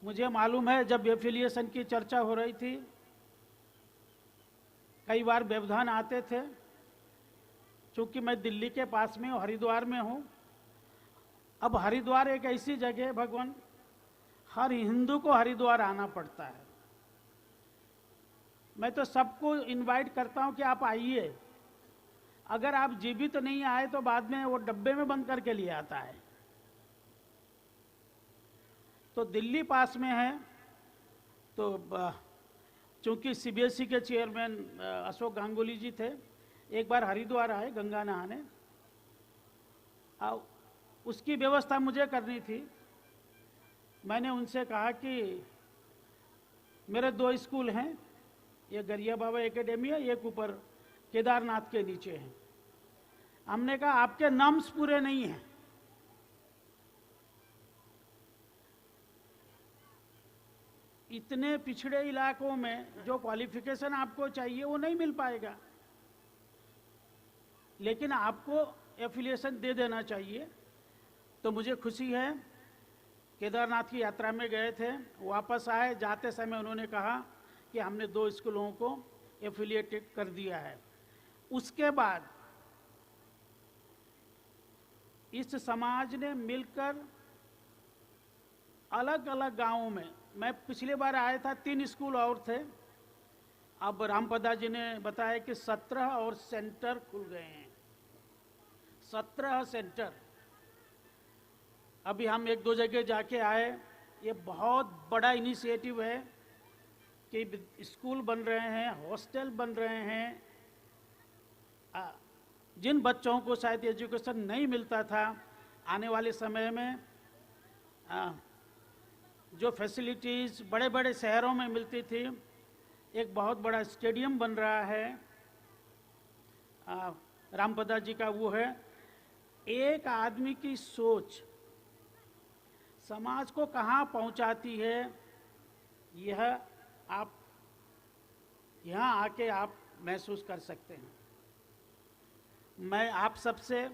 मुझे मालूम है जब एफिलिएशन की चर्चा हो रही थी, कई बार व्यवधान आते थे। चूंकि मैं दिल्ली के पास में हरिद्वार में हूँ, अब हरिद्वार एक ऐसी जगह है भगवान, हर हिंदू को हरिद्वार आना पड़ता है। मैं तो सबको इनवाइट करता हूँ कि आप आइए। अगर आप जीवित नहीं आए तो बाद में वो डब्बे में बंद करके लिए आता है। तो दिल्ली पास में है, तो चूंकि सीबीएसई के चेयरमैन अशोक गांगुली जी थे, एक बार हरिद्वार आए गंगा नहाने, उसकी व्यवस्था मुझे करनी थी। मैंने उनसे कहा कि मेरे 2 स्कूल हैं, एक गरिया बाबा एकेडमी है, एक ऊपर केदारनाथ के नीचे है। हमने कहा आपके नॉर्म्स पूरे नहीं हैं, इतने पिछड़े इलाकों में जो क्वालिफिकेशन आपको चाहिए वो नहीं मिल पाएगा, लेकिन आपको एफिलिएशन दे देना चाहिए। तो मुझे खुशी है, केदारनाथ की यात्रा में गए थे, वापस आए, जाते समय उन्होंने कहा कि हमने 2 स्कूलों को एफिलिएटेड कर दिया है। उसके बाद इस समाज ने मिलकर अलग अलग गांवों में, मैं पिछली बार आया था 3 स्कूल और थे, अब रामपदा जी ने बताया कि 17 और सेंटर खुल गए हैं, 17 सेंटर। अभी हम 1-2 जगह जाके आए। ये बहुत बड़ा इनिशिएटिव है कि स्कूल बन रहे हैं, हॉस्टल बन रहे हैं। जिन बच्चों को शायद एजुकेशन नहीं मिलता था, आने वाले समय में जो फैसिलिटीज़ बड़े बड़े शहरों में मिलती थी, एक बहुत बड़ा स्टेडियम बन रहा है। रामपदा जी का वो है, एक आदमी की सोच समाज को कहाँ पहुँचाती है, यह आप यहाँ आके आप महसूस कर सकते हैं। मैं आप सबसे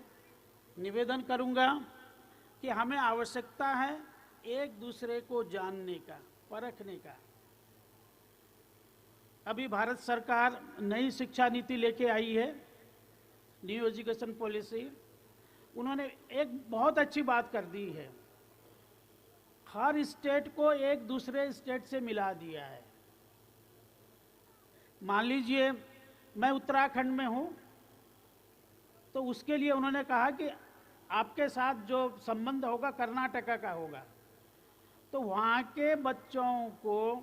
निवेदन करूँगा कि हमें आवश्यकता है एक दूसरे को जानने का, परखने का। अभी भारत सरकार नई शिक्षा नीति लेके आई है, न्यू एजुकेशन पॉलिसी। उन्होंने एक बहुत अच्छी बात कर दी है, हर स्टेट को एक दूसरे स्टेट से मिला दिया है। मान लीजिए मैं उत्तराखंड में हूँ, तो उसके लिए उन्होंने कहा कि आपके साथ जो संबंध होगा कर्नाटका का होगा, तो वहाँ के बच्चों को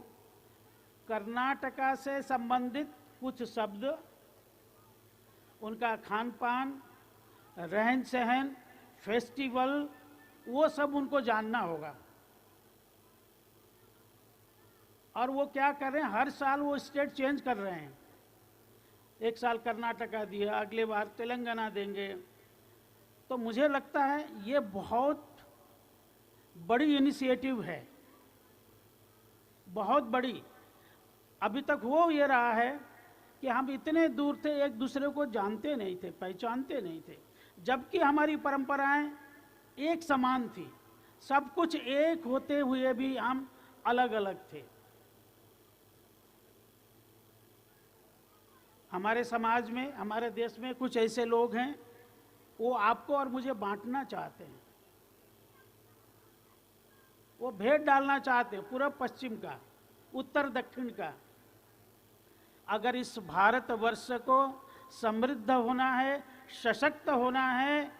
कर्नाटका से संबंधित कुछ शब्द, उनका खान पान, रहन सहन, फेस्टिवल, वो सब उनको जानना होगा। और वो क्या कर रहे हैं, हर साल वो स्टेट चेंज कर रहे हैं। एक साल कर्नाटका दिया, अगले बार तेलंगाना देंगे। तो मुझे लगता है ये बहुत बड़ी इनिशिएटिव है, बहुत बड़ी। अभी तक हो ये रहा है कि हम इतने दूर थे, एक दूसरे को जानते नहीं थे, पहचानते नहीं थे, जबकि हमारी परंपराएं एक समान थी। सब कुछ एक होते हुए भी हम अलग अलग थे। हमारे समाज में, हमारे देश में कुछ ऐसे लोग हैं, वो आपको और मुझे बांटना चाहते हैं, वो भेद डालना चाहते हैं, पूर्व पश्चिम का, उत्तर दक्षिण का। अगर इस भारतवर्ष को समृद्ध होना है, सशक्त होना है,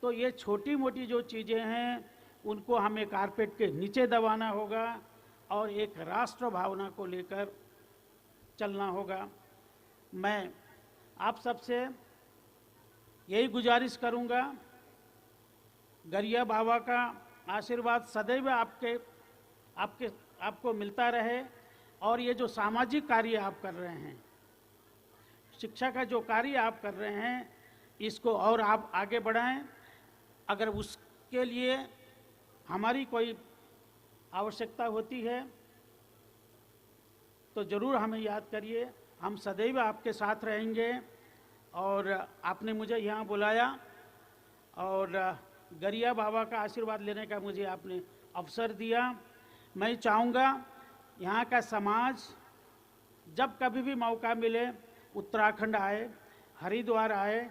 तो ये छोटी मोटी जो चीज़ें हैं उनको हमें कारपेट के नीचे दबाना होगा और एक राष्ट्र भावना को लेकर चलना होगा। मैं आप सबसे यही गुजारिश करूंगा, गरिया बाबा का आशीर्वाद सदैव आपको मिलता रहे। और ये जो सामाजिक कार्य आप कर रहे हैं, शिक्षा का जो कार्य आप कर रहे हैं, इसको और आप आगे बढ़ाएं। अगर उसके लिए हमारी कोई आवश्यकता होती है तो ज़रूर हमें याद करिए, हम सदैव आपके साथ रहेंगे। और आपने मुझे यहाँ बुलाया और गरिया बाबा का आशीर्वाद लेने का मुझे आपने अवसर दिया। मैं चाहूँगा यहाँ का समाज जब कभी भी मौका मिले उत्तराखंड आए, हरिद्वार आए,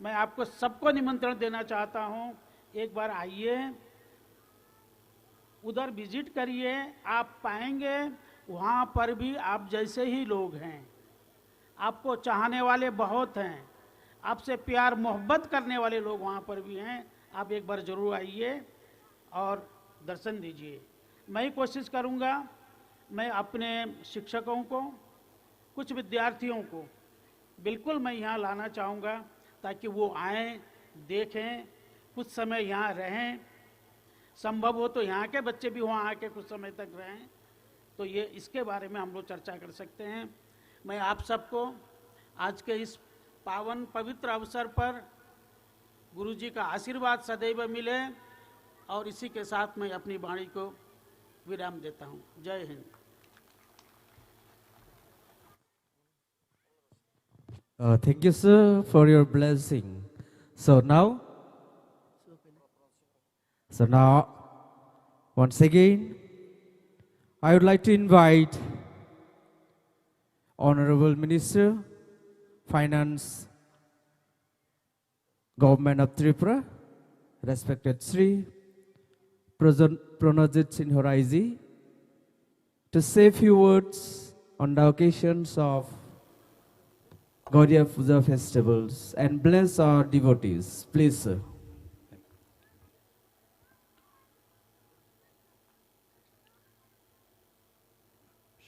मैं आपको सबको निमंत्रण देना चाहता हूँ। एक बार आइए, उधर विजिट करिए, आप पाएंगे वहाँ पर भी आप जैसे ही लोग हैं, आपको चाहने वाले बहुत हैं, आपसे प्यार मोहब्बत करने वाले लोग वहाँ पर भी हैं। आप एक बार ज़रूर आइए और दर्शन दीजिए। मैं कोशिश करूँगा, मैं अपने शिक्षकों को, कुछ विद्यार्थियों को बिल्कुल मैं यहाँ लाना चाहूँगा ताकि वो आएँ, देखें, कुछ समय यहाँ रहें, संभव हो तो यहाँ के बच्चे भी वहाँ आके कुछ समय तक रहें। तो ये इसके बारे में हम लोग चर्चा कर सकते हैं। मैं आप सबको आज के इस पावन पवित्र अवसर पर गुरु जी का आशीर्वाद सदैव मिले, और इसी के साथ मैं अपनी वाणी को विराम देता हूँ। जय Hind. Thank you, sir, for your blessing. So now, once again, I would like to invite Honorable Minister, Finance, Government of Tripura, respected Sri Pranajit Sinhoraiji, to say a few words on the occasions of Gaudiya Puja festivals and bless our devotees. Please, sir.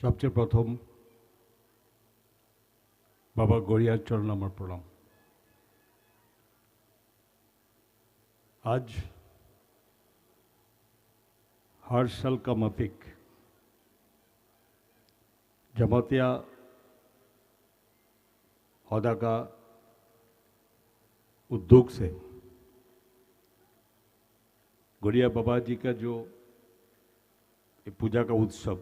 সবচেয়ে প্রথম বাবা গড়িয়ার চরণ আমার প্রণাম। आज हर साल का माफिक जमातिया हौदा का उद्योग से गौरिया बाबा जी का जो पूजा का उत्सव,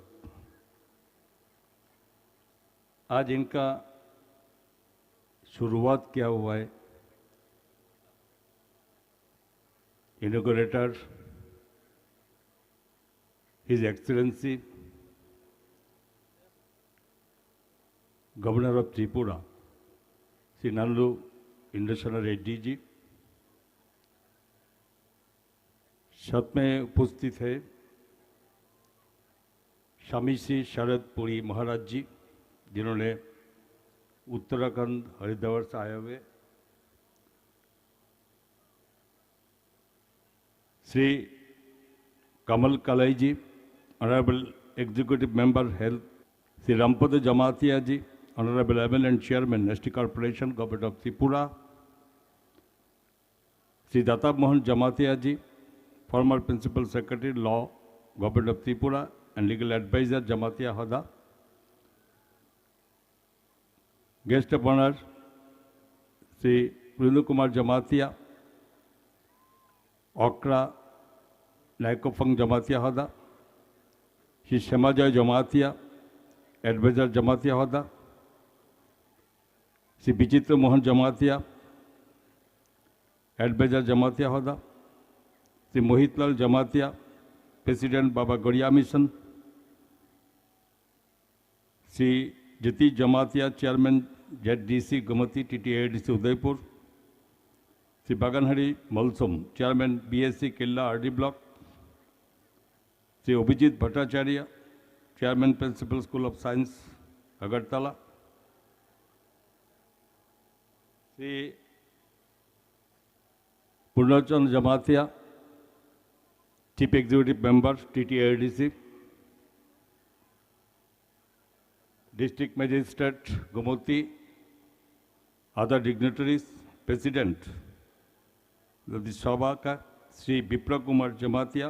आज इनका शुरुआत किया हुआ है। Inaugurator his excellency governor of Tripura Shri Nallu Indrasena Reddy ji, साथ में उपस्थित है स्वामी श्री शरद पुरी महाराज जी, जिन्होंने उत्तराखंड हरिद्वार से आए हुए, Shri Kamal Kalai ji, honourable executive member health, Shri Rampada Jamatia ji, honourable MLA and chairman ST corporation government of Tripura, Shri Data Mohan Jamatia ji, former principal secretary law government of Tripura and legal adviser Jamatia Hoda, guest of honour Shri Vinod Kumar Jamatia, Okra Laikophang Jamatia Hoda, Shri Shyamajay Jamatia adviser Jamatia Hoda, Shri Vichitra Mohan Jamatia adviser Jamatia Hoda, Shri Mohitlal Jamatia president Baba Gaudiya mission, Shri Jatish Jamatia chairman ZDC Gomati TTADC Udaipur, Shri Baganhari Malsom chairman BSc Killa RD block, Shri Abhijit Bhattacharya chairman principal school of science Agartala, Shri Purnachand Jamatia chief executive member TTADC, district magistrate Gomati, other dignitaries, president सभा का Shri Biplab Kumar Jamatia,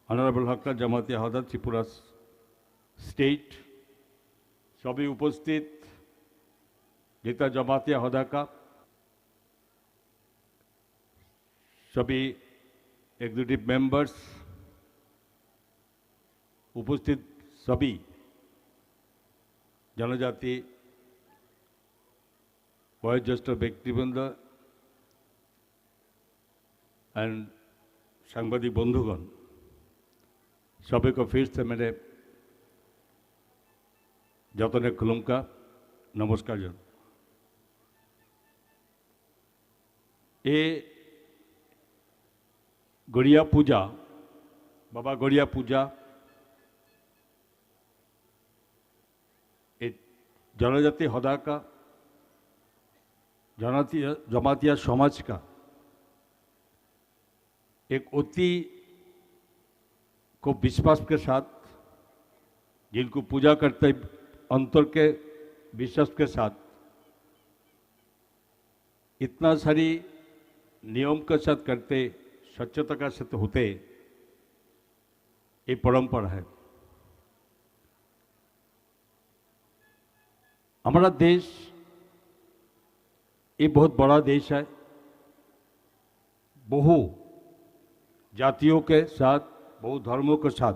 honourable Hakka Jamatia Hoda Tripura state, सभी उपस्थित गीता जमातिया हदा का सभी executive members, उपस्थित सभी जनजाति वयोज्येष्ठ व्यक्तिवृंद, and सांबादिक बंधुगण, सभी को फिर से मेरे जतने खुलुम का नमस्कार जन। ये गड़िया पूजा, बाबा गड़िया पूजा जनजाति हदा का, जमातिया समाज का एक अति को विश्वास के साथ, जिनको पूजा करते अंतर के विश्वास के साथ इतना सारी नियम के साथ करते, स्वच्छता का साथ होते, ये परंपरा है। हमारा देश ये बहुत बड़ा देश है, बहु जातियों के साथ, बहु धर्मों के साथ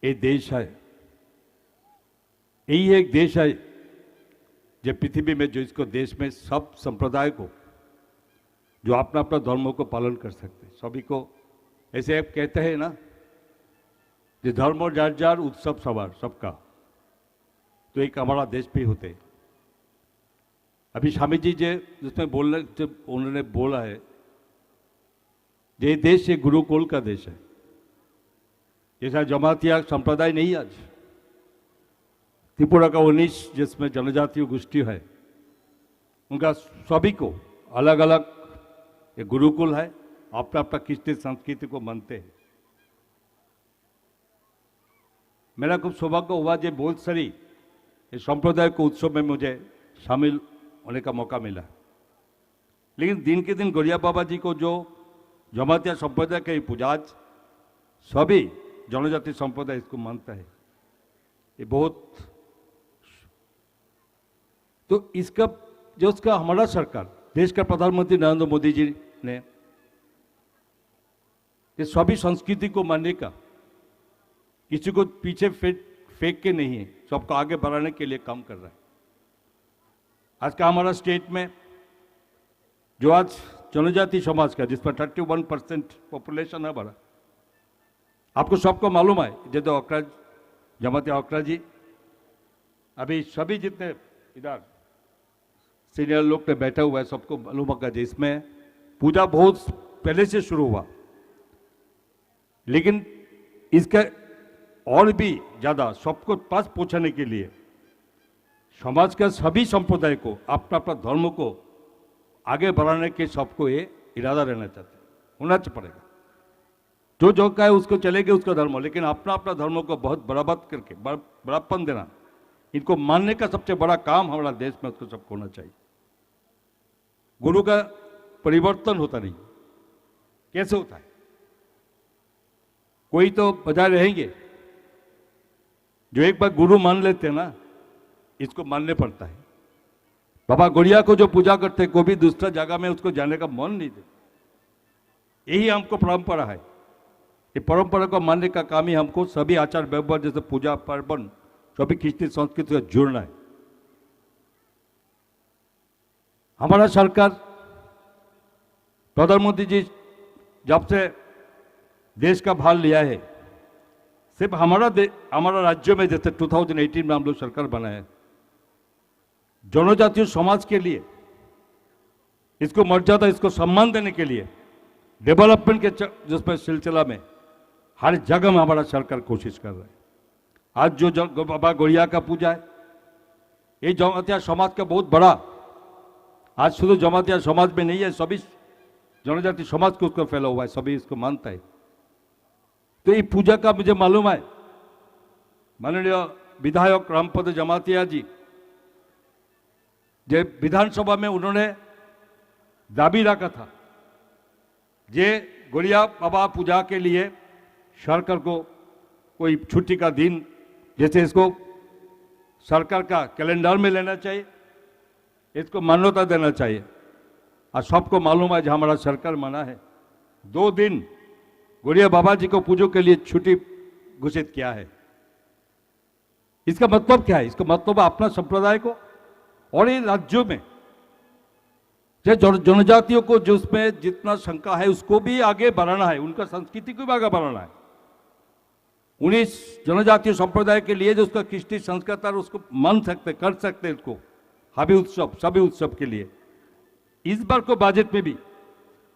ये देश है। यही एक देश है जो पृथ्वी में, जो इसको देश में सब संप्रदाय को, जो अपना अपना धर्मों को पालन कर सकते, सभी को, ऐसे आप कहते हैं ना, जो धर्म जार जार उत्सव सवार सबका, तो एक हमारा देश भी होते। अभी स्वामी जी जिसमें बोलने, जब उन्होंने बोला है, ये देश ये गुरुकुल का देश है। जैसा जमातिया संप्रदाय नहीं, आज त्रिपुरा का 19 जिसमें जनजातीय गोष्ठी है, उनका सभी को अलग अलग ये गुरुकुल है, अपना अपना कृष्ण संस्कृति को मानते हैं। मेरा खूब सौभाग्य हुआ जो बहुत सारी संप्रदाय को उत्सव में मुझे शामिल होने का मौका मिला। लेकिन दिन के दिन गड़िया बाबा जी को जो जमातिया संप्रदाय के पूजा, आज सभी जनजाति संप्रदाय इसको मानता है, ये बहुत। तो इसका जो उसका हमारा सरकार, देश का प्रधानमंत्री नरेंद्र मोदी जी ने ये सभी संस्कृति को मानने का, किसी को पीछे फेंक के नहीं है, सबको आगे बढ़ाने के लिए काम कर रहा है। आज का हमारा स्टेट में जो आज जनजाति समाज का, जिस पर 31% पॉपुलेशन है बड़ा, आपको सबको मालूम है, जैसे अकराज, जमातिया अकराज जी, अभी सभी जितने इधर सीनियर लोग पे बैठा हुआ है, सबको मालूम होगा इसमें पूजा बहुत पहले से शुरू हुआ, लेकिन इसका और भी ज़्यादा सबको पास पहुंचाने के लिए समाज का सभी संप्रदाय को अपना अपना धर्म को आगे बढ़ाने के सबको ये इरादा रहना चाहते, होना पड़ेगा। जो का है उसको चलेगा उसका धर्म, लेकिन अपना अपना धर्मों को बहुत बराबर करके बड़ापन देना, इनको मानने का सबसे बड़ा काम हमारा देश में उसको सबको होना चाहिए। गुरु का परिवर्तन होता नहीं, कैसे होता है? कोई तो बजाय रहेंगे जो एक बार गुरु मान लेते हैं ना, इसको मानने पड़ता है। बाबा गड़िया को जो पूजा करते हैं, कोई भी दूसरा जगह में उसको जाने का मन नहीं देते। यही हमको परंपरा है, ये परंपरा को मानने का काम ही हमको सभी आचार व्यवहार जैसे पूजा पर्वण सभी कृष्ण संस्कृति से जुड़ना है। हमारा सरकार, प्रधानमंत्री जी जब से देश का भार लिया है, सिर्फ हमारा राज्य में जैसे 2018 में हम लोग सरकार बनाए, जनजातीय समाज के लिए इसको मर्यादा, इसको सम्मान देने के लिए डेवलपमेंट के जिसमें सिलसिला में हर जगह में हमारा सरकार कोशिश कर रहा है। आज जो बाबा गड़िया का पूजा है, ये जमातिया समाज का बहुत बड़ा, आज शुद्ध जमातिया समाज में नहीं है, सभी जनजाति समाज को उसको फैला हुआ है, सभी इसको मानता है। तो ये पूजा का मुझे मालूम है, माननीय विधायक रामपद जमातिया जी जब विधानसभा में उन्होंने दाबी रखा था, जे गड़िया बाबा पूजा के लिए सरकार को कोई छुट्टी का दिन, जैसे इसको सरकार का कैलेंडर में लेना चाहिए, इसको मान्यता देना चाहिए। और सबको मालूम है, जो हमारा सरकार माना है, 2 दिन गड़िया बाबा जी को पूजो के लिए छुट्टी घोषित किया है। इसका मतलब क्या है? इसका मतलब अपना संप्रदाय को और इन राज्यों में जनजातियों को जो उसमें जितना शंका है उसको भी आगे बढ़ाना है, उनका संस्कृति को भी आगे बढ़ाना है। उन्हीं जनजातीय संप्रदाय के लिए जो उसका कृष्टि संस्कृत और उसको मान सकते कर सकते उसको हबी उत्सव सभी उत्सव के लिए इस बार को बजट में भी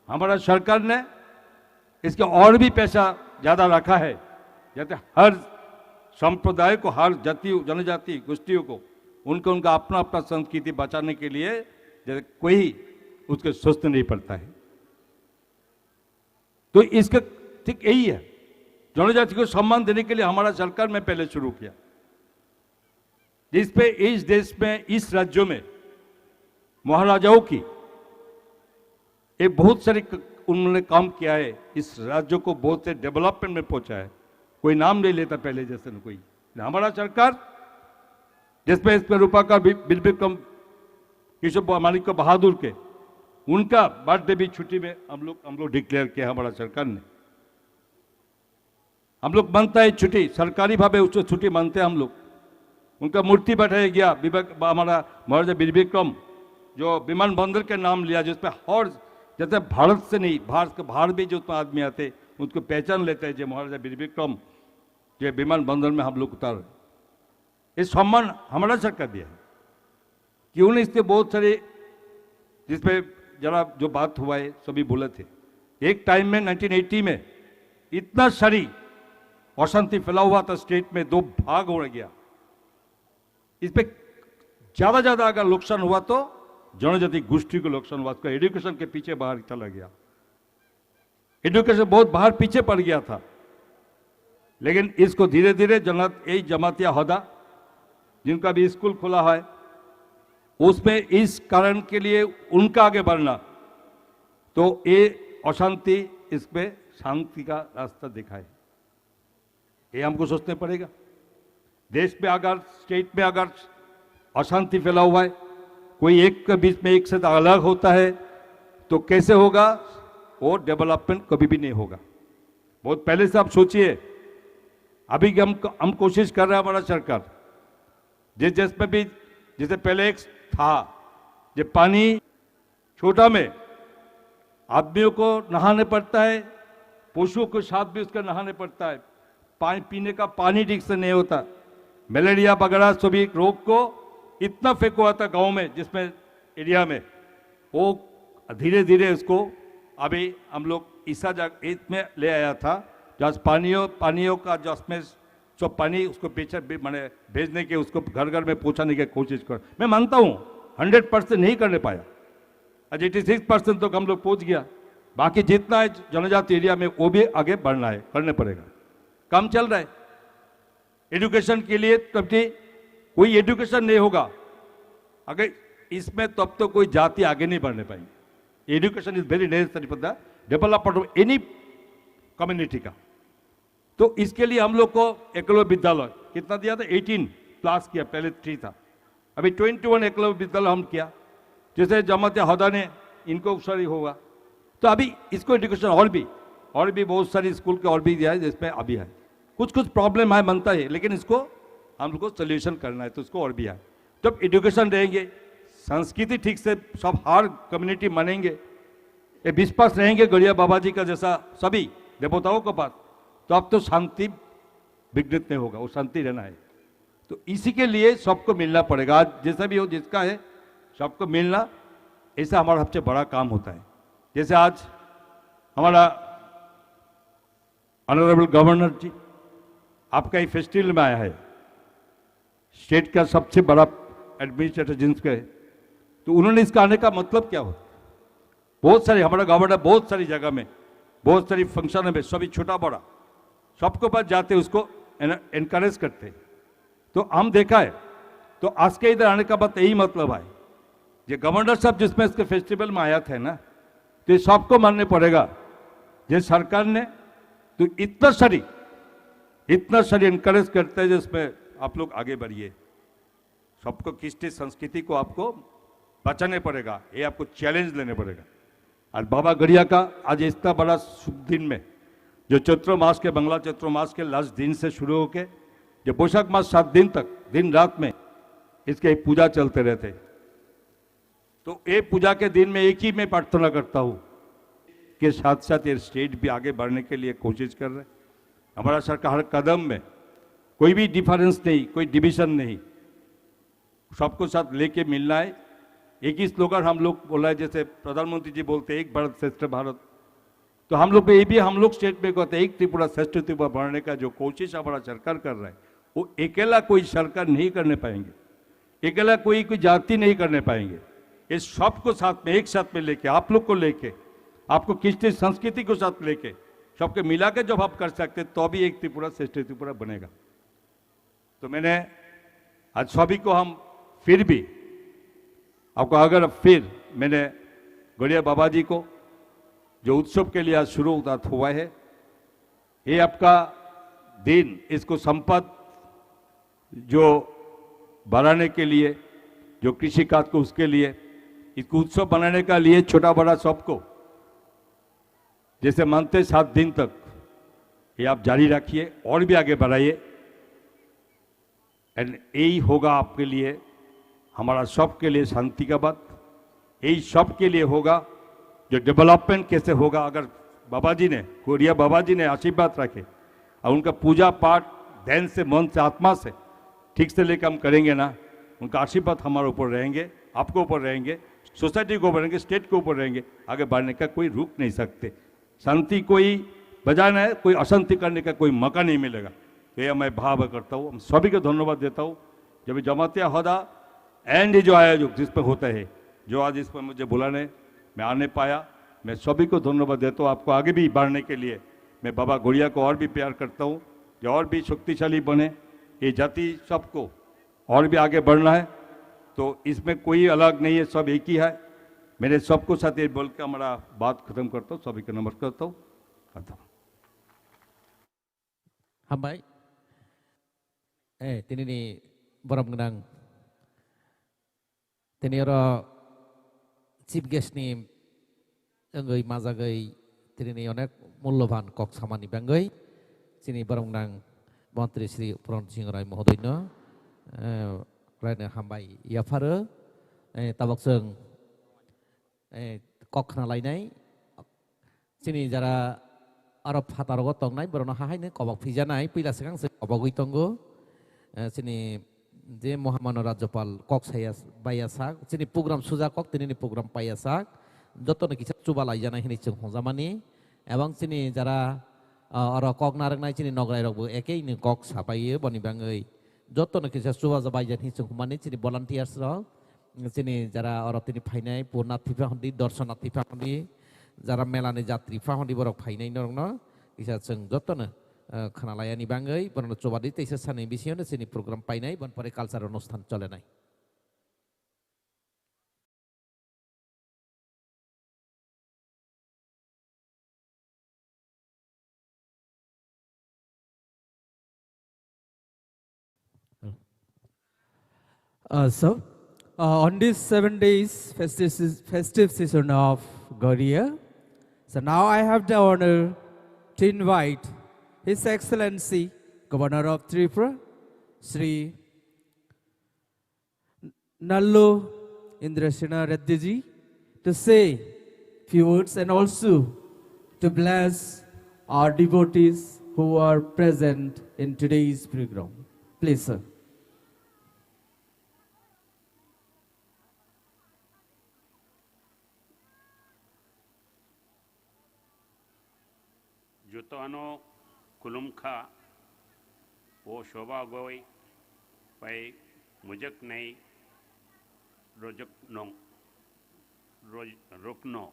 हमारा सरकार ने इसके और भी पैसा ज़्यादा रखा है, जाते हर संप्रदाय को, हर जाति जनजाति गोष्ठियों को उनका उनका अपना अपना संस्कृति बचाने के लिए जैसे कोई उसके सोचते नहीं पड़ता है। तो इसका ठीक यही है, जनजाति को सम्मान देने के लिए हमारा सरकार में पहले शुरू किया, जिसपे इस देश में इस राज्यों में महाराजाओं की एक बहुत सारी उन्होंने काम किया है, इस राज्यों को बहुत से डेवलपमेंट में पहुंचा है। कोई नाम नहीं लेता पहले जैसे न कोई, हमारा सरकार जिसमें इस पर रूपा का बिल विक्रम किशोर मानिक बहादुर के उनका बर्थडे भी छुट्टी में हम लोग डिक्लेयर किया हमारा सरकार ने। हम लोग मानता है छुट्टी, सरकारी भावे उसको छुट्टी मानते हैं हम लोग। उनका मूर्ति बैठाया गया, हमारा महाराजा वीर विक्रम जो विमानबंदर के नाम लिया, जिसमें हर जैसे भारत से नहीं भारत के बाहर भी जो आदमी आते उसको पहचान लेते हैं जो महाराजा वीर विक्रम जो विमानबंदर में हम लोग उतार, ये सम्मान हमारा सरकार दिया है। क्यों नहीं, इसके बहुत सारे जिसपे जरा जो बात हुआ है सभी बोले थे। एक टाइम में 1980 में इतना सारी अशांति फैला हुआ था स्टेट में, दो भाग हो गया। इस पे ज्यादा अगर नुकसान हुआ तो जनजाति गोष्ठी को नुकसान हुआ, उसका एजुकेशन के पीछे बाहर चला गया, एजुकेशन बहुत बाहर पीछे पड़ गया था। लेकिन इसको धीरे धीरे यही जमातिया होदा जिनका भी स्कूल खुला है उसमें इस कारण के लिए उनका आगे बढ़ना, तो ये अशांति इस पे शांति का रास्ता दिखाए, ये हमको सोचना पड़ेगा। देश में अगर स्टेट में अगर अशांति फैला हुआ है, कोई एक के बीच में एक से अलग होता है तो कैसे होगा, वो डेवलपमेंट कभी भी नहीं होगा। बहुत पहले से आप सोचिए, अभी हम कोशिश कर रहे हैं हमारा सरकार जिसमें भी, जैसे पहले एक था जो पानी छोटा में आदमियों को नहाने पड़ता है, पशुओं के साथ भी उसका नहाने पड़ता है, पानी पीने का पानी ठीक से नहीं होता, मलेरिया वगैरह सभी रोग को इतना फेंक हुआ था गांव में जिसमें एरिया में, वो धीरे धीरे उसको अभी हम लोग ईसा में ले आया था, जहाँ पानियों का जिसमें सब पानी उसको पीछे मैंने भेजने के, उसको घर घर में पहुँचाने की कोशिश कर। मैं मानता हूँ 100% नहीं करने पाया, आज 86% तो हम लोग पहुँच गया। बाकी जितना है जनजाति एरिया में वो भी आगे बढ़ना है, करने पड़ेगा, काम चल रहा है। एजुकेशन के लिए तब कोई एजुकेशन नहीं होगा अगर इसमें, तब तो कोई जाति आगे नहीं बढ़ने पाएगी। Education is very necessary for the development of any community का। तो इसके लिए हम लोग को एकलव्य विद्यालय कितना दिया था, 18+ किया, पहले 3 था, अभी 21 एकलव्य विद्यालय हम किया, जैसे जमातिया हौदा ने इनको सारी होगा। तो अभी इसको एजुकेशन और भी बहुत सारी स्कूल के और भी दिया है, जिसमें अभी है कुछ प्रॉब्लम है बनता है, लेकिन इसको हम लोग को सोल्यूशन करना है, तो उसको और भी है। जब एजुकेशन रहेंगे, संस्कृति ठीक से सब हर कम्युनिटी मानेंगे, ये विश्वास रहेंगे गड़िया बाबा जी का जैसा सभी देवताओं के पास, तो अब तो शांति विघ्नित नहीं होगा, वो शांति रहना है। तो इसी के लिए सबको मिलना पड़ेगा, आज जैसा भी हो जिसका है सबको मिलना, ऐसा हमारा सबसे बड़ा काम होता है। जैसे आज हमारा ऑनरेबल गवर्नर जी आपका ही फेस्टिवल में आया है, स्टेट का सबसे बड़ा एडमिनिस्ट्रेटर जिनका है, तो उन्होंने इसका आने का मतलब क्या हो, बहुत सारी हमारा गवर्नर बहुत सारी जगह में बहुत सारी फंक्शन में सभी छोटा बड़ा सबके पास जाते उसको एनकरेज करते, तो हम देखा है। तो आज के इधर आने का बात यही मतलब है, ये गवर्नर साहब जिसमें इसके फेस्टिवल में आया थे ना, तो ये सबको मानने पड़ेगा, ये सरकार ने तो इतना सारी एनकरेज करते हैं जिसमें आप लोग आगे बढ़िए, सबको कृष्टि संस्कृति को आपको बचाने पड़ेगा, ये आपको चैलेंज लेने पड़ेगा। और बाबा गड़िया का आज इतना बड़ा शुभ दिन में, जो चैत्र मास के बंगला चैत्र मास के लास्ट दिन से शुरू होके जो बैशाख मास 7 दिन तक दिन रात में इसके पूजा चलते रहते, तो ये पूजा के दिन में एक ही मैं प्रार्थना करता हूँ के साथ साथ ये स्टेट भी आगे बढ़ने के लिए कोशिश कर रहे हैं। हमारा सरकार हर कदम में कोई भी डिफरेंस नहीं, कोई डिवीजन नहीं, सबको साथ लेके मिलना है। एक ही स्लोगन हम लोग बोला है, जैसे प्रधानमंत्री जी बोलते हैं एक भारत श्रेष्ठ भारत, तो हम लोग ये भी हम लोग स्टेट में कहते हैं एक त्रिपुरा श्रेष्ठ त्रिपुरा बढ़ने का जो कोशिश हमारा सरकार कर रहा है वो अकेला कोई सरकार नहीं करने पाएंगे, अकेला कोई जाति नहीं करने पाएंगे। इस सबको साथ में एक साथ में लेके, आप लोग को लेके, आपको कृष्ण संस्कृति को साथ लेके सबके मिला के जब आप कर सकते तो भी एक त्रिपुरा श्रेष्ठ त्रिपुरा बनेगा। तो मैंने आज सभी को हम फिर भी आपको अगर फिर मैंने गौड़िया बाबा जी को जो उत्सव के लिए आज शुरुआत हुआ है, ये आपका दिन इसको संपद जो बढ़ाने के लिए, जो कृषि कार्य को उसके लिए, इसको उत्सव बनाने का लिए छोटा बड़ा सबको जैसे मानते 7 दिन तक ये आप जारी रखिए और भी आगे बढ़ाइए। एंड यही होगा आपके लिए, हमारा सबके लिए शांति का बात, यही सबके लिए होगा जो डेवलपमेंट कैसे होगा। अगर बाबा जी ने, गौड़िया बाबा जी ने आशीर्वाद रखे और उनका पूजा पाठ ध्यान से, मन से, आत्मा से ठीक से लेकर हम करेंगे ना, उनका आशीर्वाद हमारे ऊपर रहेंगे, आपके ऊपर रहेंगे, सोसाइटी के ऊपर रहेंगे, स्टेट के ऊपर रहेंगे, आगे बढ़ने का कोई रुक नहीं सकते। शांति कोई बजाना है, कोई अशांति करने का कोई मौका नहीं मिलेगा। तो यह मैं भाव करता हूँ, हम सभी को धन्यवाद देता हूँ। जब जमातिया होदा एंड जो आयोजक जिसमें होता है, जो आज इस पर मुझे बुलाने मैं आने पाया, मैं सभी को धन्यवाद देता हूँ। आपको आगे भी बढ़ने के लिए मैं बाबा गौड़िया को और भी प्यार करता हूँ, जो और भी शक्तिशाली बने, ये जाति सबको और भी आगे बढ़ना है। तो इसमें कोई अलग नहीं है, सब एक ही है। मेरे सबको साथ ये बोल के हमारा बात खत्म करता हूँ, सभी को नमस्कार करता हूँ। हम भाई तीन बरम गनां तीन चीफ गेस्ट नि अंगई माजागई तीन अनेक मूल्यवान कक सामानि बांगई चीनी बरम गनां मंत्री श्री पुरन सिंह राय महोदयनो रायनो हामबाय याफारो ताबक जों कखना लायनाय चीनी जरा आरो फातारगो तंगनाय बरनो हाहायनो कबक फिजानाय पैला सिगां जों कबगै तंगो चीनी जे महामानव राज्यपाल कक साया बायासाक चीनी प्रोग्राम सुजा कक तिनी प्रोग्राम पायासाक जतन किसा चुबा लायजानाय हिनि जों हजामानि एवं चीनी जरा आरो कक नारंनाय चीनी नगराय रगबो एकेइनो कक सापायो बनि बांगै जतन किसा चुबा जाबायजान हिनि जों हमानि चीनी भलान्टियार्स र चीनी जरा और तीन फाइनाय पूर्णार्थी फाहन्दी दर्शनार्थी फाहन्दी जरा मेलानि जात्रि फाहन्दी बरक फाइनाय नरंनो इसा जों जतन खानालायानि बांगै बरनो चबादि तैसे सानै बिसियावनो चीनी प्रोग्राम पाइनाय बनपरे कालचार अनुष्ठान चलेनाय। On these 7 days festive season of Gaudiya, so now I have the honor to invite His Excellency Governor of Tripura, Sri Nallo Indrasena Reddy ji, to say few words and also to bless our devotees who are present in today's program. Please, sir. जुतोनो कुलुमखा वो शोभा गोई पै मुजक नहीं रुकनो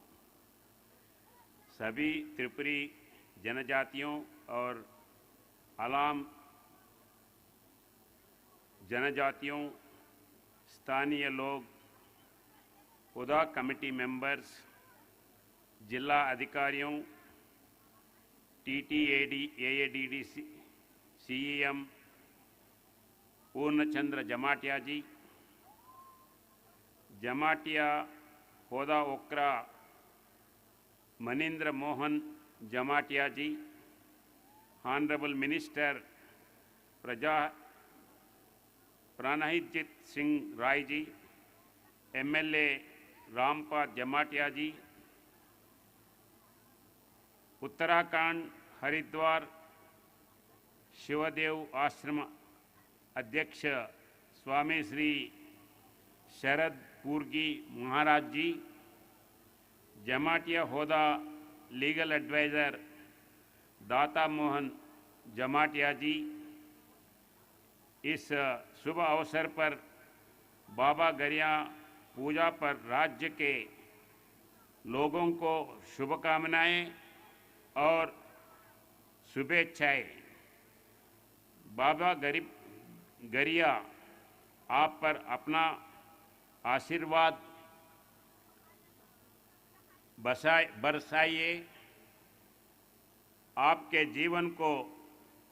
सभी त्रिपुरी जनजातियों और आलाम जनजातियों स्थानीय लोग उदा कमेटी मेंबर्स जिला अधिकारियों TTAD CEM पूर्णचंद्र जमाटिया जी, जमाटिया होदा ओक्रा मनीन्द्र मोहन जमाटिया जी, honourable minister प्राणहित Singh Rai ji, MLA Rampal जमाटिया जी, उत्तराखंड हरिद्वार शिवदेव आश्रम अध्यक्ष स्वामी श्री शरद पूर्गी महाराज जी, जमाटिया होदा लीगल एडवाइज़र दाता मोहन जमाटिया जी, इस शुभ अवसर पर बाबा गरिया पूजा पर राज्य के लोगों को शुभकामनाएं और शुभेच्छाएं। बाबा गरिया आप पर अपना आशीर्वाद बरसाइए, आपके जीवन को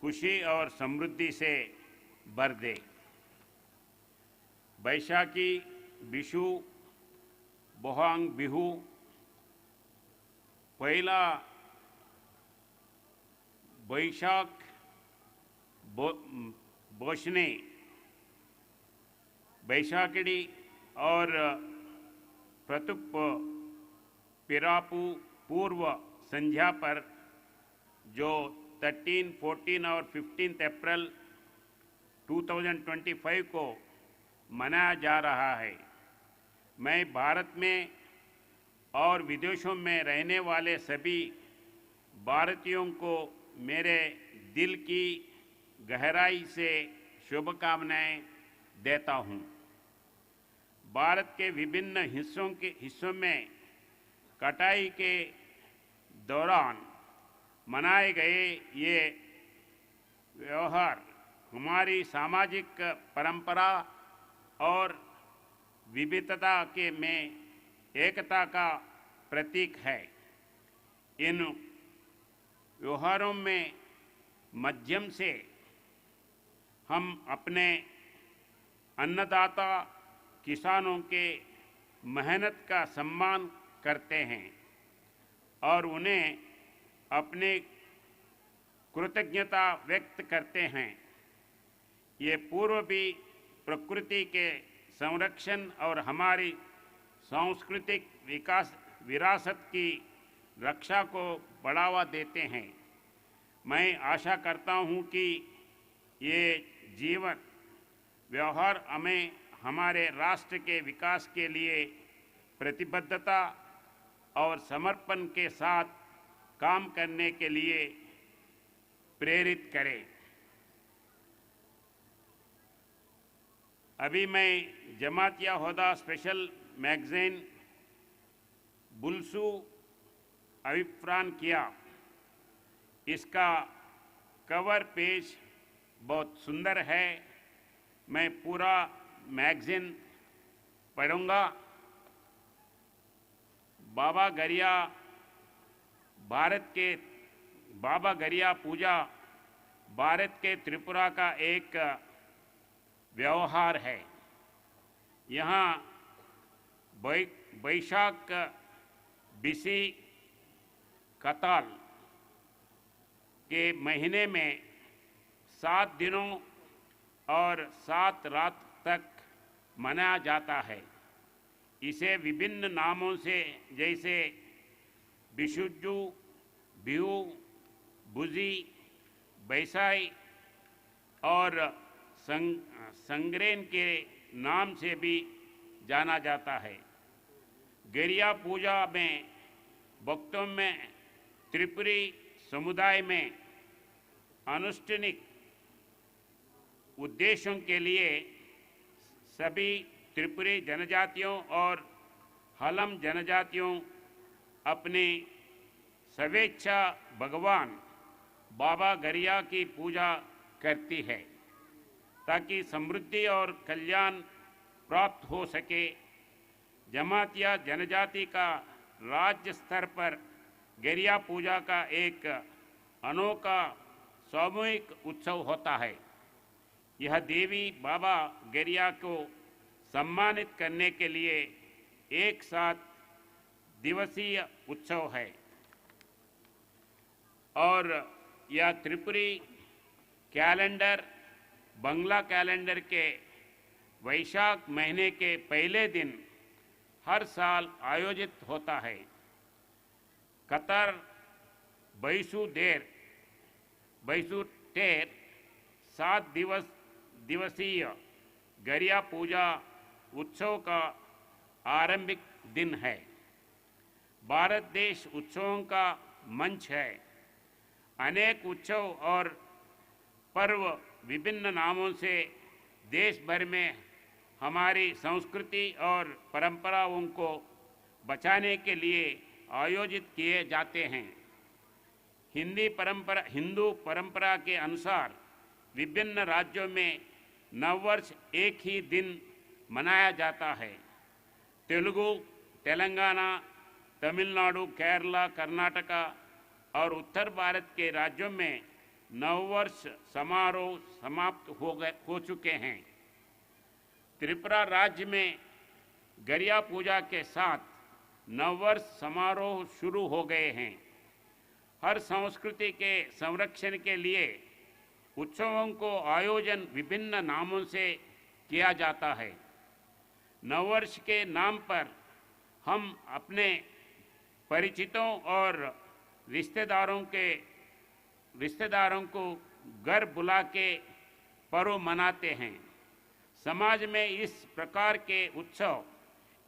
खुशी और समृद्धि से भर दे। बैशाखी, बिशु, बोहांग बिहू, पहला बैशाख बोशने, बैशाखड़ी और प्रतुप पिरापू पूर्व संध्या पर जो 13, 14 और 15 अप्रैल 2025 को मनाया जा रहा है। मैं भारत में और विदेशों में रहने वाले सभी भारतीयों को मेरे दिल की गहराई से शुभकामनाएं देता हूं। भारत के विभिन्न हिस्सों में कटाई के दौरान मनाए गए ये व्यवहार हमारी सामाजिक परंपरा और विविधता के में एकता का प्रतीक है। इन व्यवहारों में माध्यम से हम अपने अन्नदाता किसानों के मेहनत का सम्मान करते हैं और उन्हें अपनी कृतज्ञता व्यक्त करते हैं। ये पूर्व भी प्रकृति के संरक्षण और हमारी सांस्कृतिक विरासत की रक्षा को बढ़ावा देते हैं। मैं आशा करता हूं कि ये जीवन व्यवहार हमें हमारे राष्ट्र के विकास के लिए प्रतिबद्धता और समर्पण के साथ काम करने के लिए प्रेरित करे। अभी मैं जमातिया होदा स्पेशल मैगजीन बुल्सू अभिप्रान किया। इसका कवर पेज बहुत सुंदर है। मैं पूरा मैगजीन पढ़ूंगा। बाबा गरिया पूजा भारत के त्रिपुरा का एक व्यवहार है। यहाँ बैशाख बिसी कताल के महीने में 7 दिनों और 7 रात तक मनाया जाता है। इसे विभिन्न नामों से जैसे बिशुजू, बिहू, बुजी, बैसाई और संग्रेन के नाम से भी जाना जाता है। गरिया पूजा में भक्तों में त्रिपुरी समुदाय में अनुष्ठानिक उद्देश्यों के लिए सभी त्रिपुरी जनजातियों और हलम जनजातियों अपनी स्वेच्छा भगवान बाबा गरिया की पूजा करती है ताकि समृद्धि और कल्याण प्राप्त हो सके। जमातिया जनजाति का राज्य स्तर पर गरिया पूजा का एक अनोखा सामूहिक उत्सव होता है। यह देवी बाबा गरिया को सम्मानित करने के लिए एक 7 दिवसीय उत्सव है और यह त्रिपुरी कैलेंडर बांग्ला कैलेंडर के वैशाख महीने के पहले दिन हर साल आयोजित होता है। कतर बैसुटेर 7 दिवसीय गरिया पूजा उत्सव का आरंभिक दिन है। भारत देश उत्सवों का मंच है। अनेक उत्सव और पर्व विभिन्न नामों से देश भर में हमारी संस्कृति और परंपराओं को बचाने के लिए आयोजित किए जाते हैं। हिंदू परंपरा के अनुसार विभिन्न राज्यों में नववर्ष एक ही दिन मनाया जाता है। तेलुगु, तेलंगाना, तमिलनाडु, केरला, कर्नाटका और उत्तर भारत के राज्यों में नववर्ष समारोह समाप्त हो चुके हैं। त्रिपुरा राज्य में गरिया पूजा के साथ नववर्ष समारोह शुरू हो गए हैं। हर संस्कृति के संरक्षण के लिए उत्सवों को आयोजन विभिन्न नामों से किया जाता है। नववर्ष के नाम पर हम अपने परिचितों और रिश्तेदारों को घर बुला के पर्व मनाते हैं। समाज में इस प्रकार के उत्सव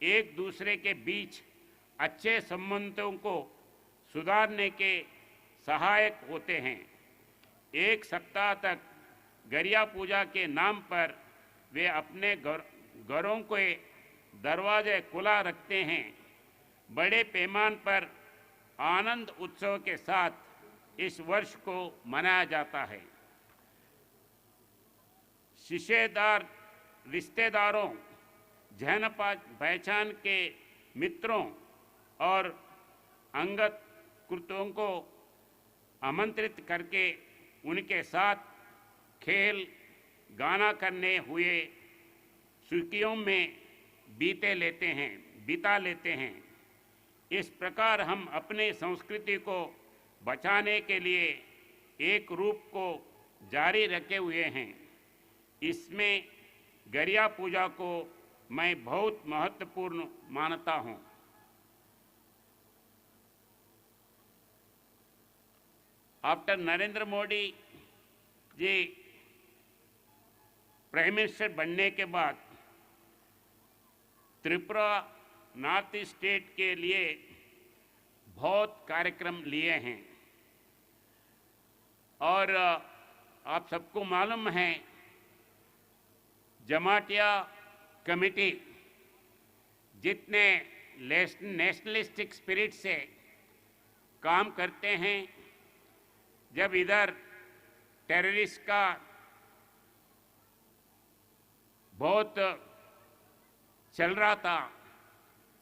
एक दूसरे के बीच अच्छे संबंधों को सुधारने के सहायक होते हैं। एक सप्ताह तक गरिया पूजा के नाम पर वे अपने घरों के दरवाजे खुला रखते हैं। बड़े पैमाने पर आनंद उत्सव के साथ इस वर्ष को मनाया जाता है। रिश्तेदारों, जान पहचान के मित्रों और अंगत कृतों को आमंत्रित करके उनके साथ खेल गाना करने हुए सुखियों में बिता लेते हैं। इस प्रकार हम अपने संस्कृति को बचाने के लिए एक रूप को जारी रखे हुए हैं। इसमें गरिया पूजा को मैं बहुत महत्वपूर्ण मानता हूं। After Narendra Modi ji prime minister बनने के बाद त्रिपुरा नॉर्थ ईस्ट स्टेट के लिए बहुत कार्यक्रम लिए हैं और आप सबको मालूम है जमातिया कमेटी जितने नेशनलिस्टिक स्पिरिट से काम करते हैं, जब इधर टेररिस्ट का बहुत चल रहा था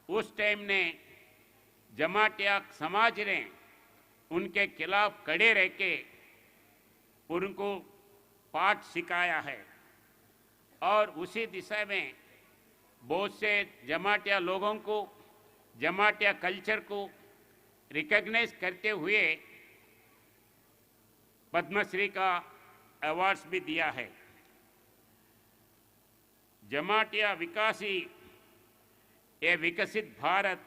उस टाइम ने जमातिया समाज ने उनके खिलाफ खड़े रह के उनको पाठ सिखाया है और उसी दिशा में बहुत से जमातिया लोगों को जमातिया कल्चर को रिकॉग्नाइज करते हुए पद्मश्री का अवार्ड्स भी दिया है। जमातिया विकासी ये विकसित भारत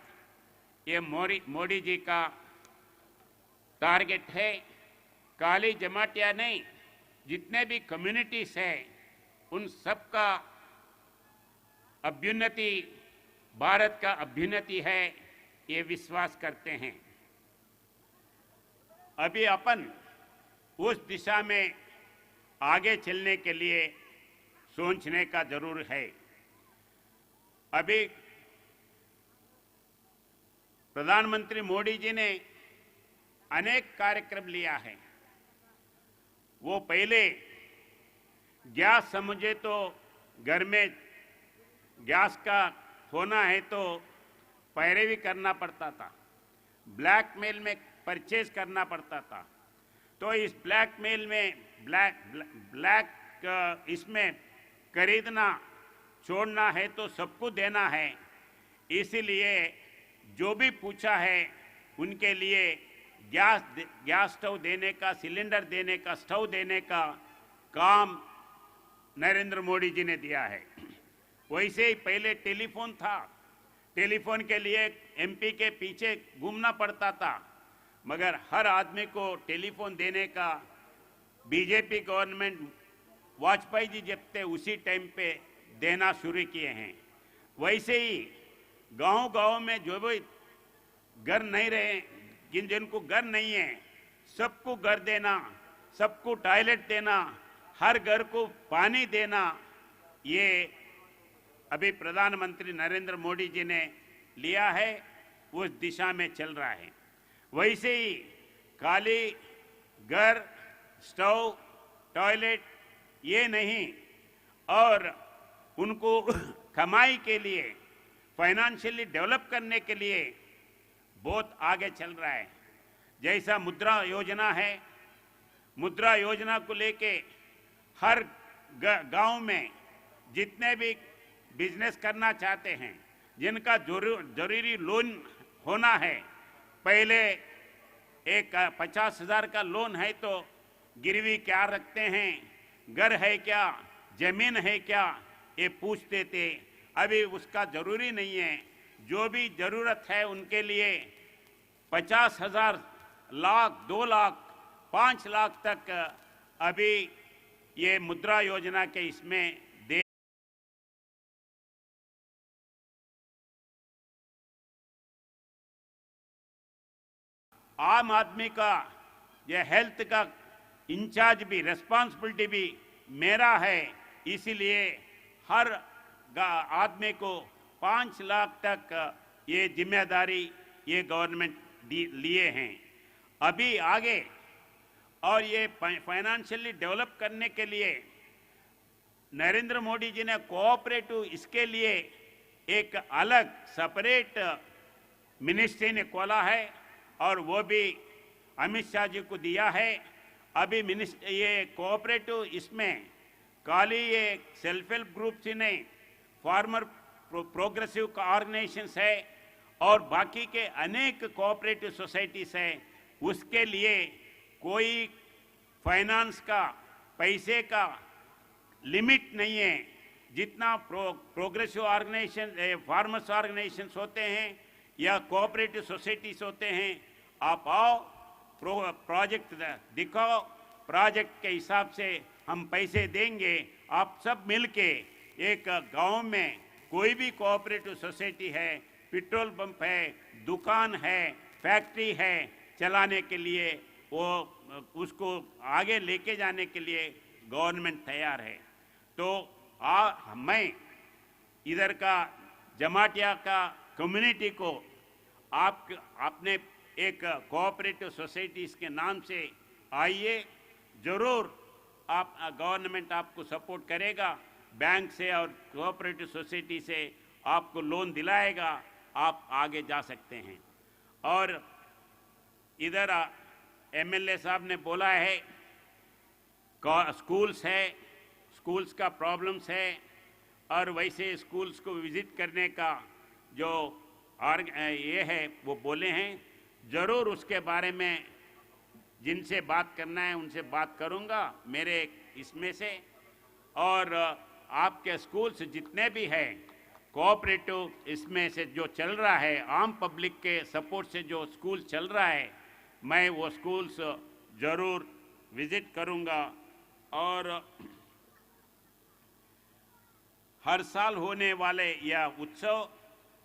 ये मोदी जी का टारगेट है। काली जमातिया नहीं, जितने भी कम्युनिटीज हैं उन सबका अभ्युन्नति भारत का अभ्युन्नति है, ये विश्वास करते हैं। अभी अपन उस दिशा में आगे चलने के लिए सोचने का जरूर है। अभी प्रधानमंत्री मोदी जी ने अनेक कार्यक्रम लिया है। वो पहले गैस समझे तो घर में गैस का होना है तो पैरवी करना पड़ता था, ब्लैकमेल में परचेज करना पड़ता था। तो इस ब्लैकमेल में इसमें खरीदना छोड़ना है तो सबको देना है। इसीलिए जो भी पूछा है उनके लिए गैस स्टोव देने का, सिलेंडर देने का, स्टोव देने का काम नरेंद्र मोदी जी ने दिया है। वैसे ही पहले टेलीफोन था, टेलीफोन के लिए एमपी के पीछे घूमना पड़ता था, मगर हर आदमी को टेलीफोन देने का बीजेपी गवर्नमेंट वाजपेयी जी जब थे उसी टाइम पे देना शुरू किए हैं। वैसे ही गांव-गांव में जो भी घर नहीं रहे, जिनको घर नहीं है, सबको घर देना, सबको टॉयलेट देना, हर घर को पानी देना, ये अभी प्रधानमंत्री नरेंद्र मोदी जी ने लिया है, उस दिशा में चल रहा है। वैसे ही खाली घर, स्टोव, टॉयलेट ये नहीं, और उनको कमाई के लिए, फाइनेंशियली डेवलप करने के लिए बहुत आगे चल रहा है। जैसा मुद्रा योजना है, मुद्रा योजना को लेके हर गांव में जितने भी बिजनेस करना चाहते हैं, जिनका जरूरी लोन होना है, पहले एक 50,000 का लोन है तो गिरवी क्या रखते हैं, घर है क्या, जमीन है क्या, ये पूछते थे। अभी उसका जरूरी नहीं है। जो भी जरूरत है उनके लिए 50,000, लाख, 2 लाख, 5 लाख तक अभी ये मुद्रा योजना के इसमें दे। आम आदमी का ये हेल्थ का इंचार्ज भी, रेस्पॉन्सिबिलिटी भी मेरा है, इसीलिए हर आदमी को 5 लाख तक ये जिम्मेदारी ये गवर्नमेंट लिए हैं। अभी आगे और ये फाइनेंशियली डेवलप करने के लिए नरेंद्र मोदी जी ने कोऑपरेटिव, इसके लिए एक अलग सेपरेट मिनिस्ट्री ने खोला है और वो भी अमित शाह जी को दिया है। अभी ये कोऑपरेटिव इसमें खाली ये सेल्फ हेल्प ग्रुप से नहीं, फार्मर प्रोग्रेसिव ऑर्गेनाइजेशंस है और बाकी के अनेक कोऑपरेटिव सोसाइटीज है। उसके लिए कोई फाइनेंस का, पैसे का लिमिट नहीं है। जितना प्रोग्रेसिव ऑर्गेनाइजेशन, फार्मर्स ऑर्गेनाइजेशंस होते हैं या कोऑपरेटिव सोसाइटीज होते हैं, आप आओ, प्रोजेक्ट दिखाओ, प्रोजेक्ट के हिसाब से हम पैसे देंगे। आप सब मिलके एक गांव में कोई भी कोऑपरेटिव सोसाइटी है, पेट्रोल पंप है, दुकान है, फैक्ट्री है, चलाने के लिए वो उसको आगे लेके जाने के लिए गवर्नमेंट तैयार है। तो मैं इधर का जमातिया का कम्युनिटी को आपने एक कोऑपरेटिव सोसाइटीज के नाम से आइए, जरूर आप गवर्नमेंट आपको सपोर्ट करेगा, बैंक से और कोऑपरेटिव सोसाइटी से आपको लोन दिलाएगा, आप आगे जा सकते हैं। और इधर एमएलए साहब ने बोला है स्कूल्स है, स्कूल्स का प्रॉब्लम्स है, और वैसे स्कूल्स को विजिट करने का जो ये है वो बोले हैं। ज़रूर उसके बारे में जिनसे बात करना है उनसे बात करूंगा मेरे इसमें से। और आपके स्कूल्स जितने भी हैं कोऑपरेटिव, इसमें से जो चल रहा है, आम पब्लिक के सपोर्ट से जो स्कूल चल रहा है, मैं वो स्कूल्स ज़रूर विजिट करूंगा। और हर साल होने वाले यह उत्सव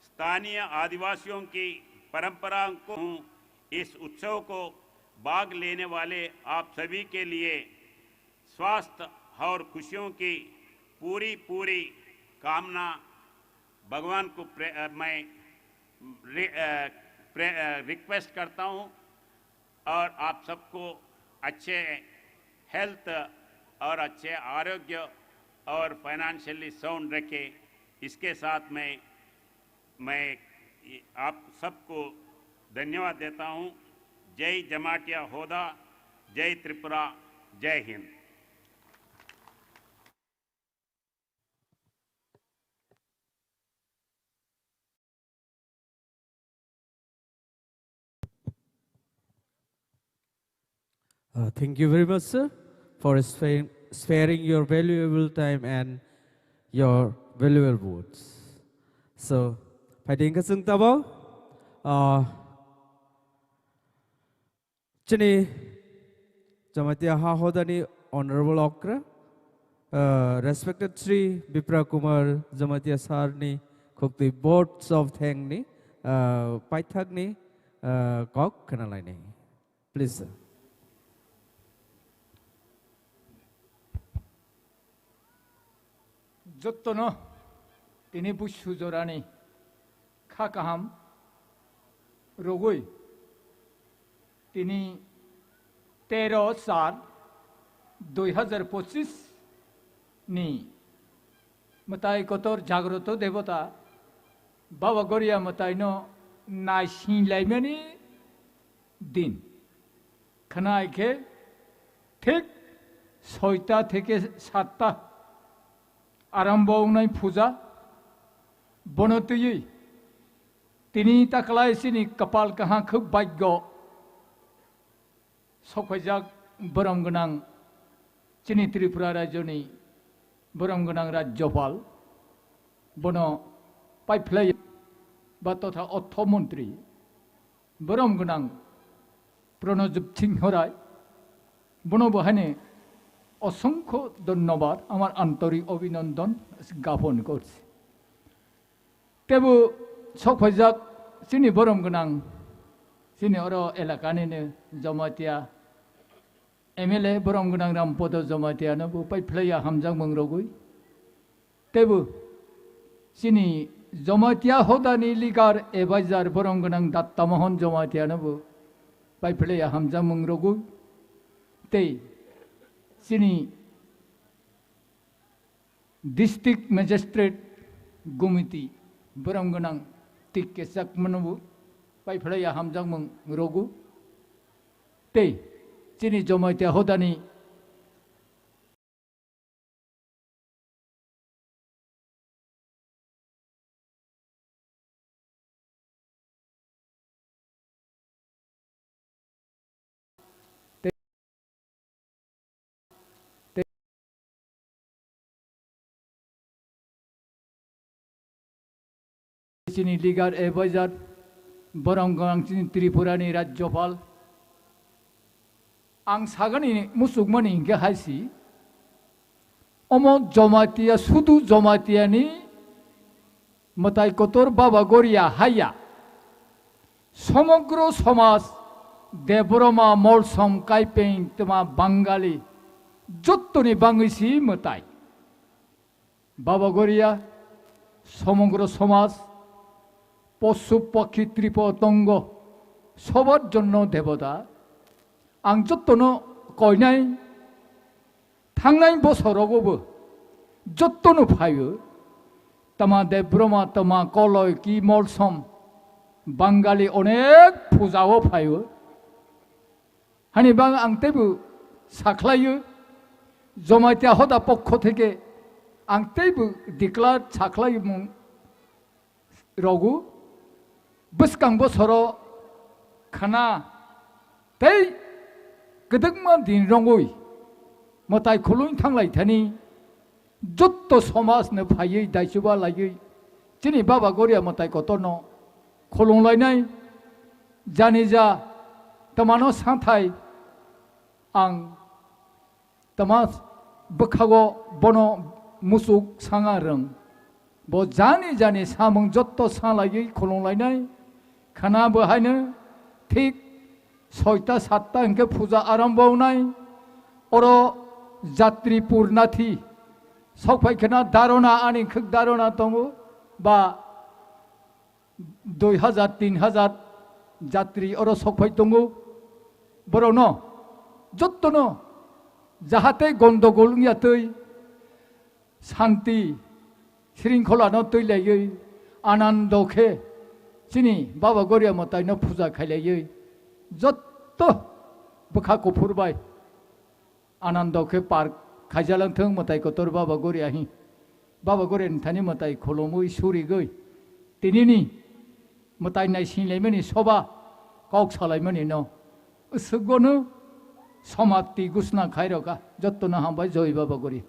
स्थानीय आदिवासियों की परंपरा को, इस उत्सव को भाग लेने वाले आप सभी के लिए स्वास्थ्य और खुशियों की पूरी कामना भगवान को मैं रिक्वेस्ट करता हूं, और आप सबको अच्छे हेल्थ और अच्छे आरोग्य और फाइनेंशियली साउंड रखे। इसके साथ मैं आप सबको धन्यवाद देता हूं। जय जमातिया होदा, जय त्रिपुरा, जय Hind. Thank you very much, sir, for sparing your valuable time and your valuable words. So, fighting का संग तबो चने जमातिया हा होदानी honourable okra respected Sri Bipra Kumar Jamatia Sarni Kokti boards of Thangni Paithagni Kok Kanalani. Please sir. Jottono tini bushu jorani khakaham rogoi tini 13/7/2025 ni matai kotor jagroto devota Baba Goria matai no naisin laimani din khanai ke ঠিক 6টা থেকে 7টা আরম্ভ নাই পূজা বনতুই তিনি তাকলাইসিনি কপাল কাহা খুব ভাগ্য সখয়জাক বরমগনাং চিনি ত্রিপুরা রাজ্যনি বরমগনাং রাজ্যপাল বন পাইফ্লাই বা তথা অর্থমন্ত্রী বরমগনাং প্রণজিৎ সিংহ রায় বনবহানে অসংখ্য ধন্যবাদ আমার আন্তরিক অভিনন্দন জ্ঞাপন করছি তেবু সখয়জাক চিনি বরমগনাং চিনি অর এলাকানিনো জমাতিয়া MLA বরমগনাং রামপদ জমাতিয়ানো পাইফ্লাইয়া হামজাং মংরগুই তেবু চিনি জমাতিয়া হদানি লিগার এবাইজার বরমগনাং দাত্তামোহন জমাতিয়ানো পাইফ্লাইয়া হামজাং মংরগুই তেই চিনি ডিস্ট্রিক্ট ম্যাজিস্ট্রেট গুমিতি বরমগনাং টিকেসাক মনবু পাইফ্লাইয়া হামজাং মংরগু তেই চিনি জমাইতিয়া হদানি চিনি লিগার এবাইজার বরমগনাং চিনি ত্রিপুরানি রাজ্যপাল आं सागानि मुसुकमानि हिंखे हायसि अमो जमातिया सुदु जमातियानि मताय कतर बाबा गरिया हाया समग्र समाज देबरमा मलसम काइपें तमा बांगाली जत्तनि बांगिसि मताय बाबा गरिया समग्र समाज पशु पक्षी त्रिपतंग सबर जन्य देवता आं जत्तनो कयनाय थांनाय बोसोरावबो जत्तनो फायो तमा देब्रमा तमा कलय कि मलसम बांगाली अनेक फुजाओ फायो हानिबा आं तेबो साख्लायो जमातिया हदा पक्ष थेके आं तेबो डिक्लार साख्लायो रगु बसकां बोसोरो खाना तै गदगमा दिन रंगई मताय खुलुं थांलाय थानी जत्त समाज ने फायै दाइसुबा लायै चिनि बाबा गरिया मताय कतनो खुलुंलायनाय जानि जा तमानो साथाय आं तमा बखागो बनो मुसुक सांगा रों बो जानि जानि सामं जत्त सालायै खुलुंलायनाय खाना बहायनो ठीक 6टा 7टा इनके पूजा आरम्भ होनाय और जात्रि पूर्णाथि सफायखना धारणा आनि खक धारणा दङ बा 2000 3000 जात्रि और सफाय दङ बरनो जत्तनो जाहाते गंडगोल यातै शांति श्रृंखला न तैलायै आनंदखे चिनि बाबा गरिया मताय न पूजा खायलायै जत्त बखा कफुरबाय आनंदखे पार्क खायजालांथों मताय कतर बाबा गरिया हि बाबा गरिया नथानि मताय खलमै सुरिगै तिनिनि मताय नायसिंलायमानि सभा कौक सालायमानि न उसगनो समाप्ति घोषणा खायरका जत्तनो हामबाय जय बाबा गरिया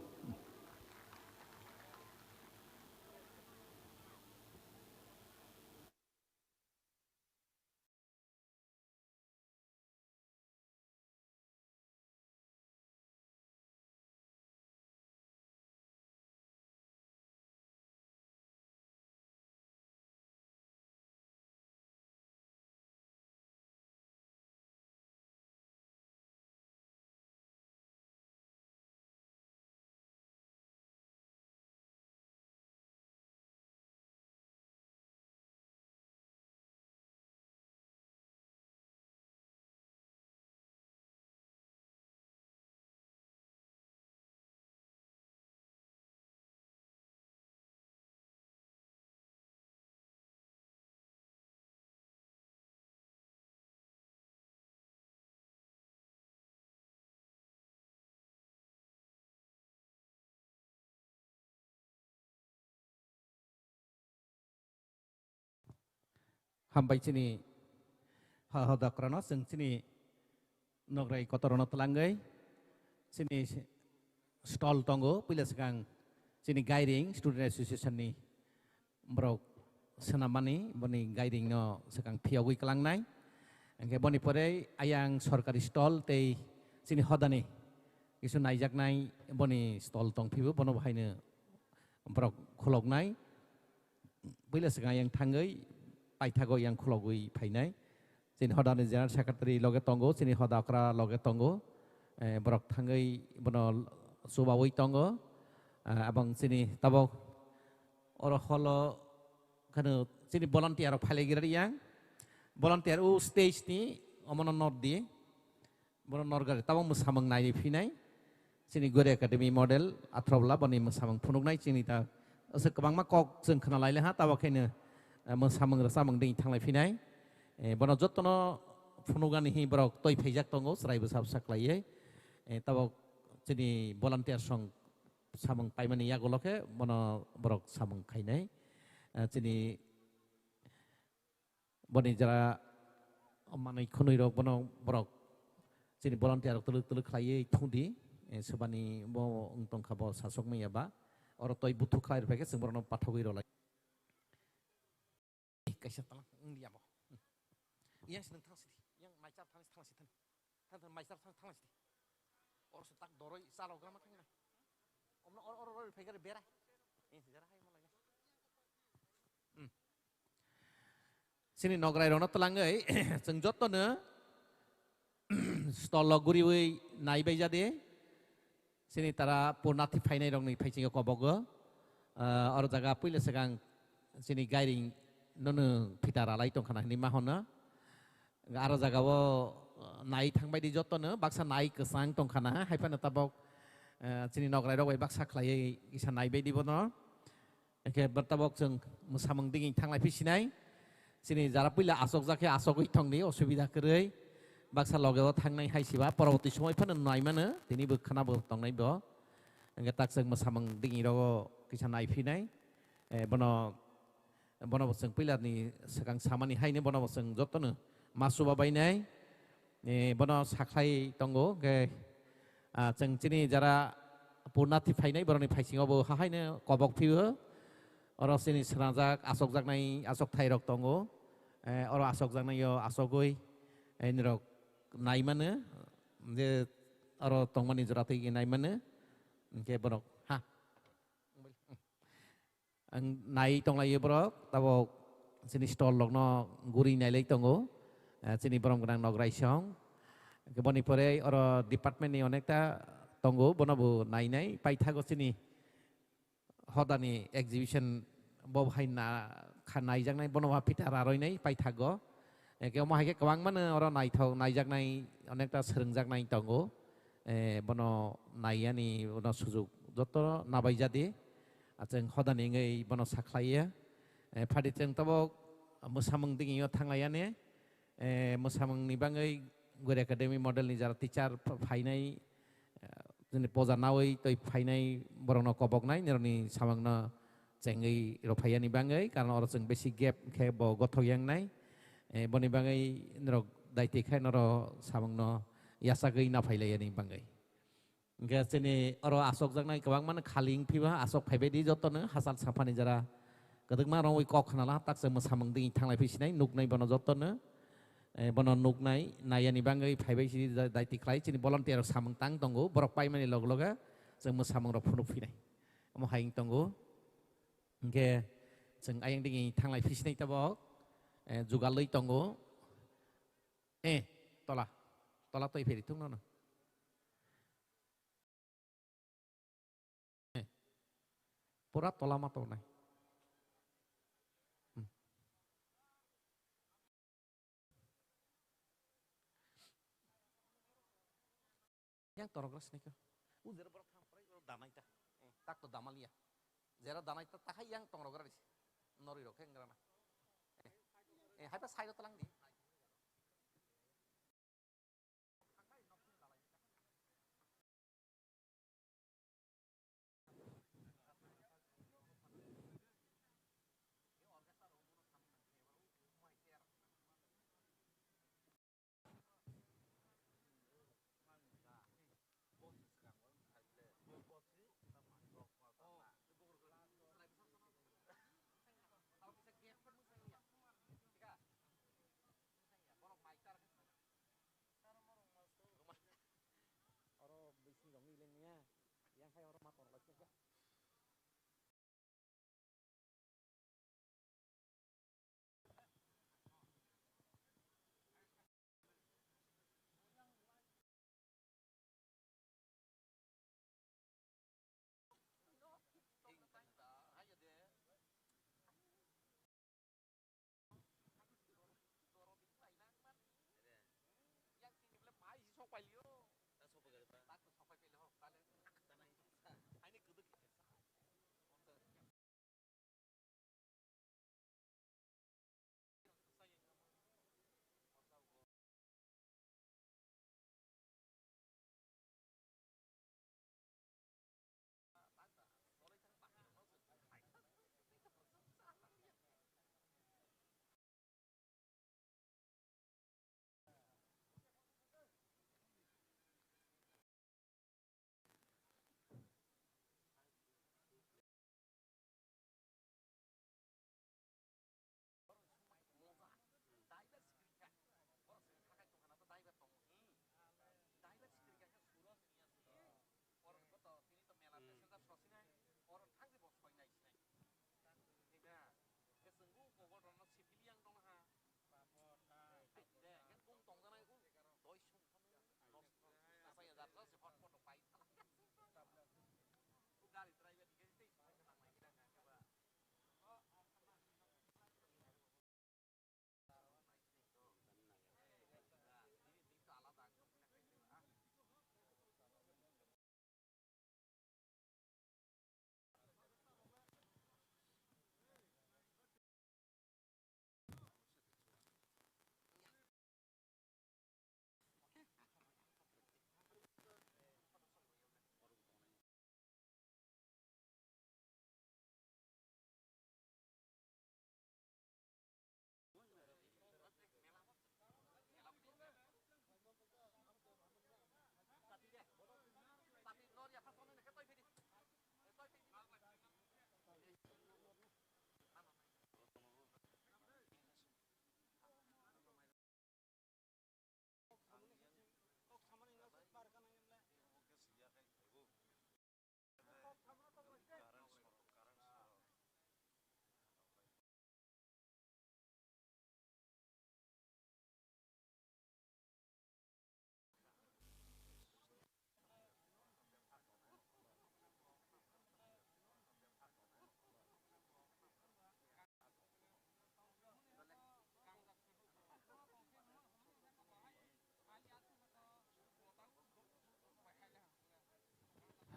hambai sini hada krana sing sini nograi kotorono telangai sini stall tongo pila sekarang sini guiding student association ni brok senamani boni guiding no sekarang piawui kelang nai angke boni pore ayang sorkari stall te sini hodani isu naijak nai boni stall tong pibu bono bahine brok khulok nai pila sekarang yang tanggai paithago yang khulogui phainai sini hodani general secretary loge tongo sini hodakra loge tongo brok tanggai bono subawi tongo abang sini tabok oro holo kanu sini volunteer phalegi yang volunteer u stage ni omono nord di bono norgar tabok musamang nai phinai sini gore academy model atrobla boni musamang phunuk nai sini ta ase kabang ma kok जों खोना लाइले ha tabok khene musamang rasamang ding thanglai phinai bono jottono phunugani hi borok toi phaijak tongo sraibu sab saklaiye tabok sini volunteer song samang paimani yagoloke bono borok samang khainai sini boni jara manai khunui rok bono borok sini volunteer tuluk tuluk khlaiye thundi sebani bo ungtong khabo sasok meyaba oro toy butu khlai rek sing borno pathogui rolai kaisa talang ndiabo yes nang thangsi yang maichap thangsi tan maichap thangsi oro setak doroi salo grama khangna omno oro pegare berai jara hai malai sini nograi rono telangai जों jottono stall guriwi naibai jade sini tara purnati phainai rongni phaiching kobogo oro jaga puile segang sini guiding nono pitara lai tongkhana ni mahona aro jaga wo nai thangbai di jottono baksa nai kesang tongkhana haipana tabok sini nograi rok baksa khlai isa naibai di bono eke bertabok जों musamang dingi thanglai phisinai sini jara puila asok jake asokui thongni osubida koroi baksa logeo thangnai haisiba poroboti সময় phano naimano tini bo khana bo tongnai bo enge tak जों musamang dingi ro kisa naiphinai bono bono जों puila ni sakang samani haine bono जों jottono masuba bainai bono saklai tongo ge जों sini jara purnati phainai boroni phaisingobo hahaine kobok phibo oro sini sranjak asok jaknai asok thairok tongo oro asok jaknai yo asogoi enrok naimane je oro tongmani jorati gi naimane ke borok ha nai tonglai borok tabok sini stall lokno guri nailai tongo sini borom gnang nograi song ke boni pore oro department ni onekta tongo bonobo nainai paithago sini hodani exhibition bo haina khanai jangnai bonowa pitara roinai paithago eke mahai ke kwang mana oro naithau naijaknai onekta srengjaknai tongo bono naiani bono sujuk joto nabai jadi ajeng hodani ngai bono saklaiya phadi jeng tabok musamang dingi yo thanglayane musamang ni bangai gore academy model ni jara teacher phainai jeni poja nawai toi phainai borono koboknai neroni samangna cengai rophaiani bangai karena oro jeng besi gap khe bo gothogyang nai boni bangai nerok daiti khai noro samangno yasagai na phailayani bangai ge sini oro asok jangnai kwang man khaling phiba asok phaibedi jottono hasal safani jara kadukma rongoi kok khanala tak se musamang ding thanglai phisinai nuknai bono jottono bono nuknai nayani bangai phaibai sini daiti khlai sini volunteer samang tang tongo borok paimani log loga se musamang ro phunuk phinai mo haing tongo ge jeng ayang ding thanglai phisinai tabok jugalai tongo tola toi pheri tung no pura tola ma to nai yang torogras nih kau zero borok thang prai danai ta tak to damalia zero danai ta tak yang torogras nori rok hengrana hai pas hai telang di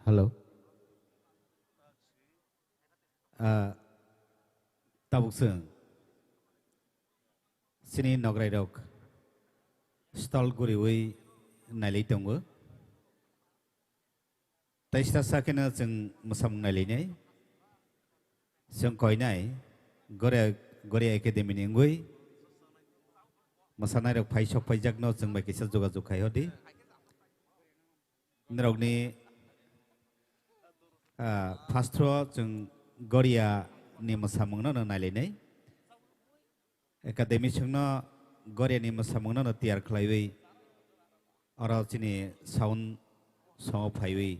Halo. Tabuk seng. Sini nograi dok. Stall guriwi nalai tunggu. Taista sakena seng musam nalai nai. Seng koi nai. Gore akademi ninggui. Masanai dok pai sok pai jak no seng bagi sejuga jukai hodi. Nerok ni pastro jeng Goria ni masamung no nalai nai. Akademi seng no Goria ni masamung no tiar klaiwi. Orang sini sound song paiwi.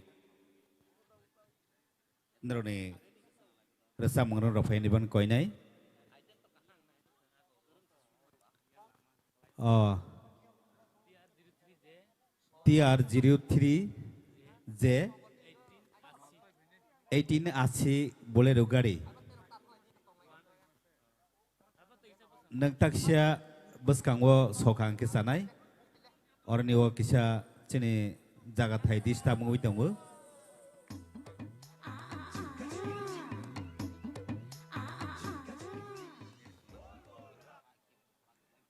Nerok ni resamung no rafai ni ban koi nai. TR03J 18 AC Bolero gari. Nang taksya bus kangwo sokang kesanai. Orang ni wo kisah cini jaga thai di sta mengui tunggu.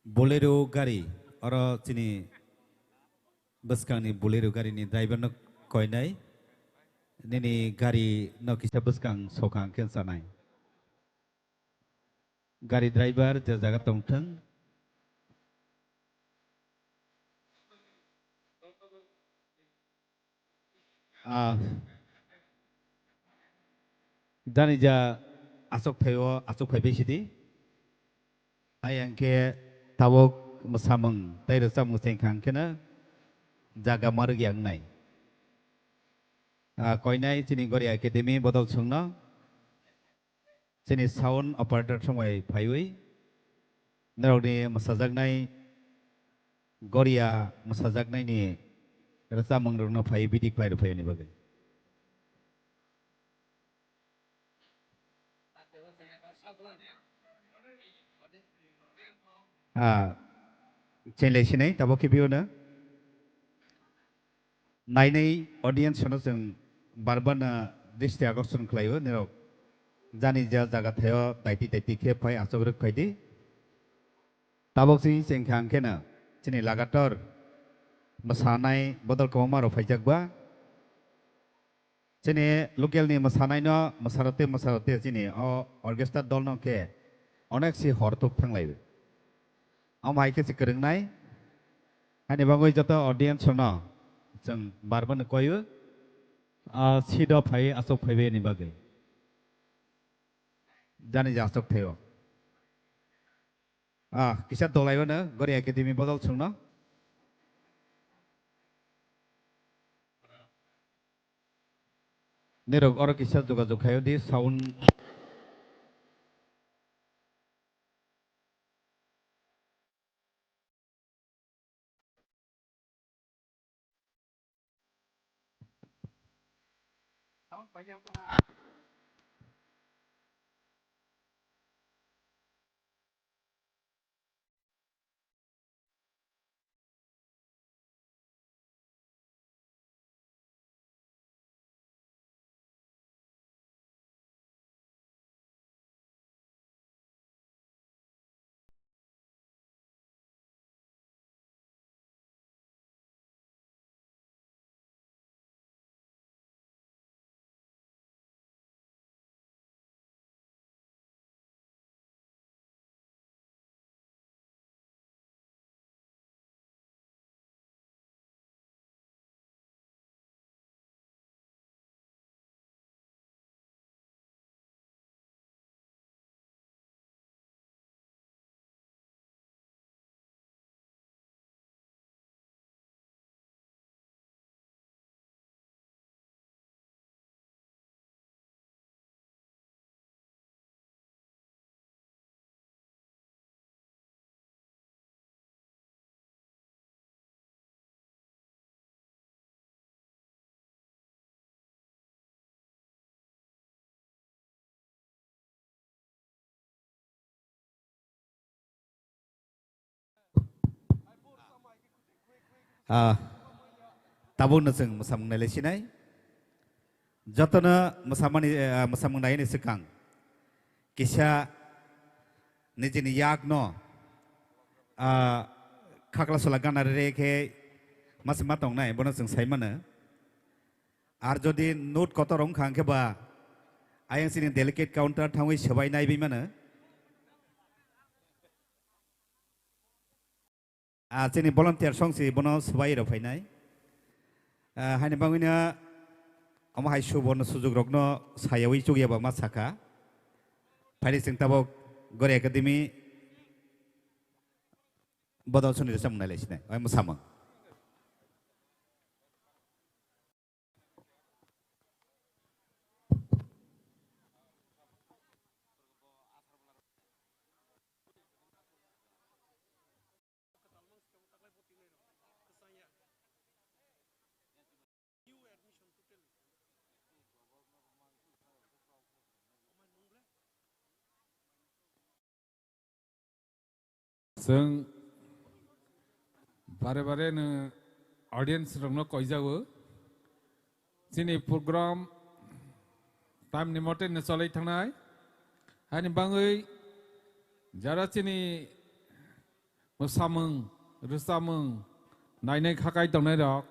Bolero gari. Orang cini bus kang ni bolero gari ni driver no koi nai. Nini gari no kisah bus kang sokang kesanai. Gari driver jaga tongteng. Dan ija asok phay besidi. Ayang ke tawok masamung tay resamung sengkang kena jaga marg yang nai. Koi nai sini Goria Academy bodol sungna. Sini sound operator semai phaiwi. Nerok ni masajak nai Goria masajak nai ni resamung rungna phay bidik phay phay ni bagai. Chenle sini tabok kibiu na. Nainai audience sono jeng barbana disti akoston klaiwo nerok. Jani jaga theo taiti ke phay asogruk phay di. Tabok sini sengkang kena sini lagator masanai bodol komaro phay jakba. Sini local ni masanai no masarote sini orchestra dol no ke onek si hortuk thanglaiwo. Amai ke si kereng nai. Hani bangoi joto audience sono jeng barbana koyo sido phay asok phay ni bagai. Jani jasok theo. Kisah dolai wana Goria Academy bodol sungna. Nerok orang kisah juga kayo di sound Tabun naseng musamang nalesinay. Joto na musamang nayin isikang. Kisya nijini yak no. Kakla sulagan nare ke mas matong nai bono seng sai mana. Ar jodi note koto rong khang ke ba ayang sini delicate counter thangwi sabai nai bi mana. Sini volunteer song si bono sabai ro phai nai. Haine bangwina ama hai subono sujug rokno sayawi chugia ba masaka. Phai sing tabok gore academy bodol suni resam nai lesne. Ai musamang. जों बारे बारे न audience रंगनो कोई जाओ जिन्हें programme time निमोटे न चले थंगना है हानि बांगई जरा जिन्हें मुसामंग रुसामंग नाइने खाकाई तंगने रॉक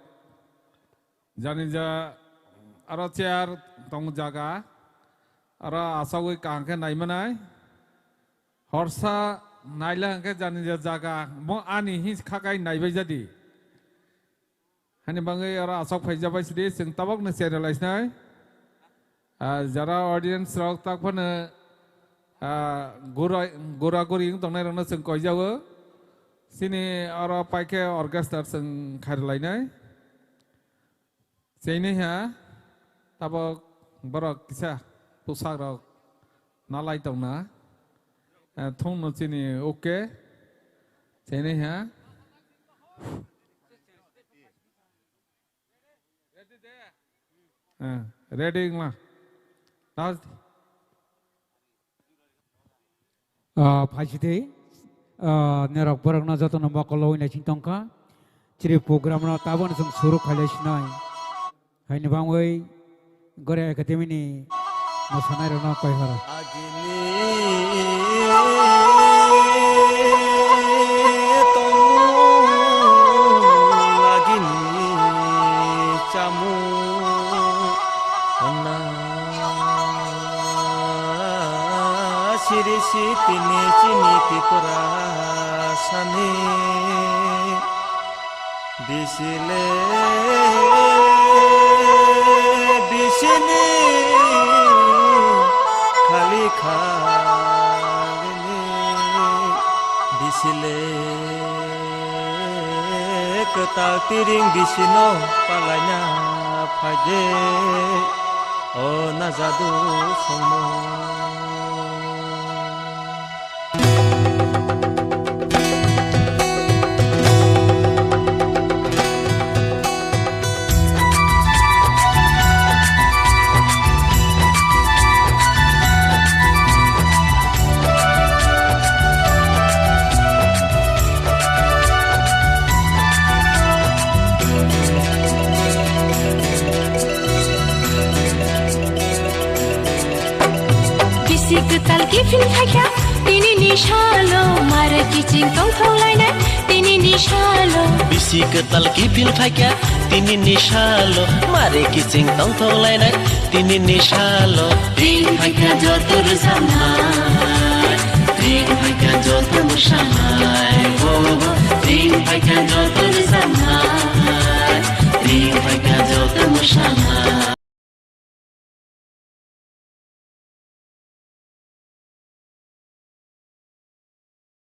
जाने जा अरा चेयर तंग जागा अरा आसावई कांके नाइमनाय हर्षा नाइला के जाने जागा मो आनी ही खाकाई नाइबाय जादी हानि बांगै आरो आसाक फाइजाबाय सिदि जों ताबक न सेरेलाइस नाय जरा ऑडियंस रक ताक फने गोरा गोरि तंनाय रनो जों कइजावो सिनि आरो पाइके ऑर्केस्ट्रा जों खारलायनाय सेने हा ताबक बरक किसा पोसाक रक नालाय तंना thông nó chỉ này ok thế này hả ready mà đó phải thế nerok barang na jatuh nama kalau ini cintongka ciri program na tabun sem suruh kalian sinai hai ni bangway gore akademi ni masanai rona koi hara Sirisi tini cini kipura sani bisile bisini khali khalini bisile ketal tiring bisino palanya phaje o nazadu somo Ketal kifin thakya tini nishalo mare kiching tong tholai na tini nishalo bisi ketal kifin thakya tini nishalo mare kiching tong tholai na tini nishalo tin thakya jotor samai tin thakya jotor samai ho tin thakya jotor samai tin thakya jotor samai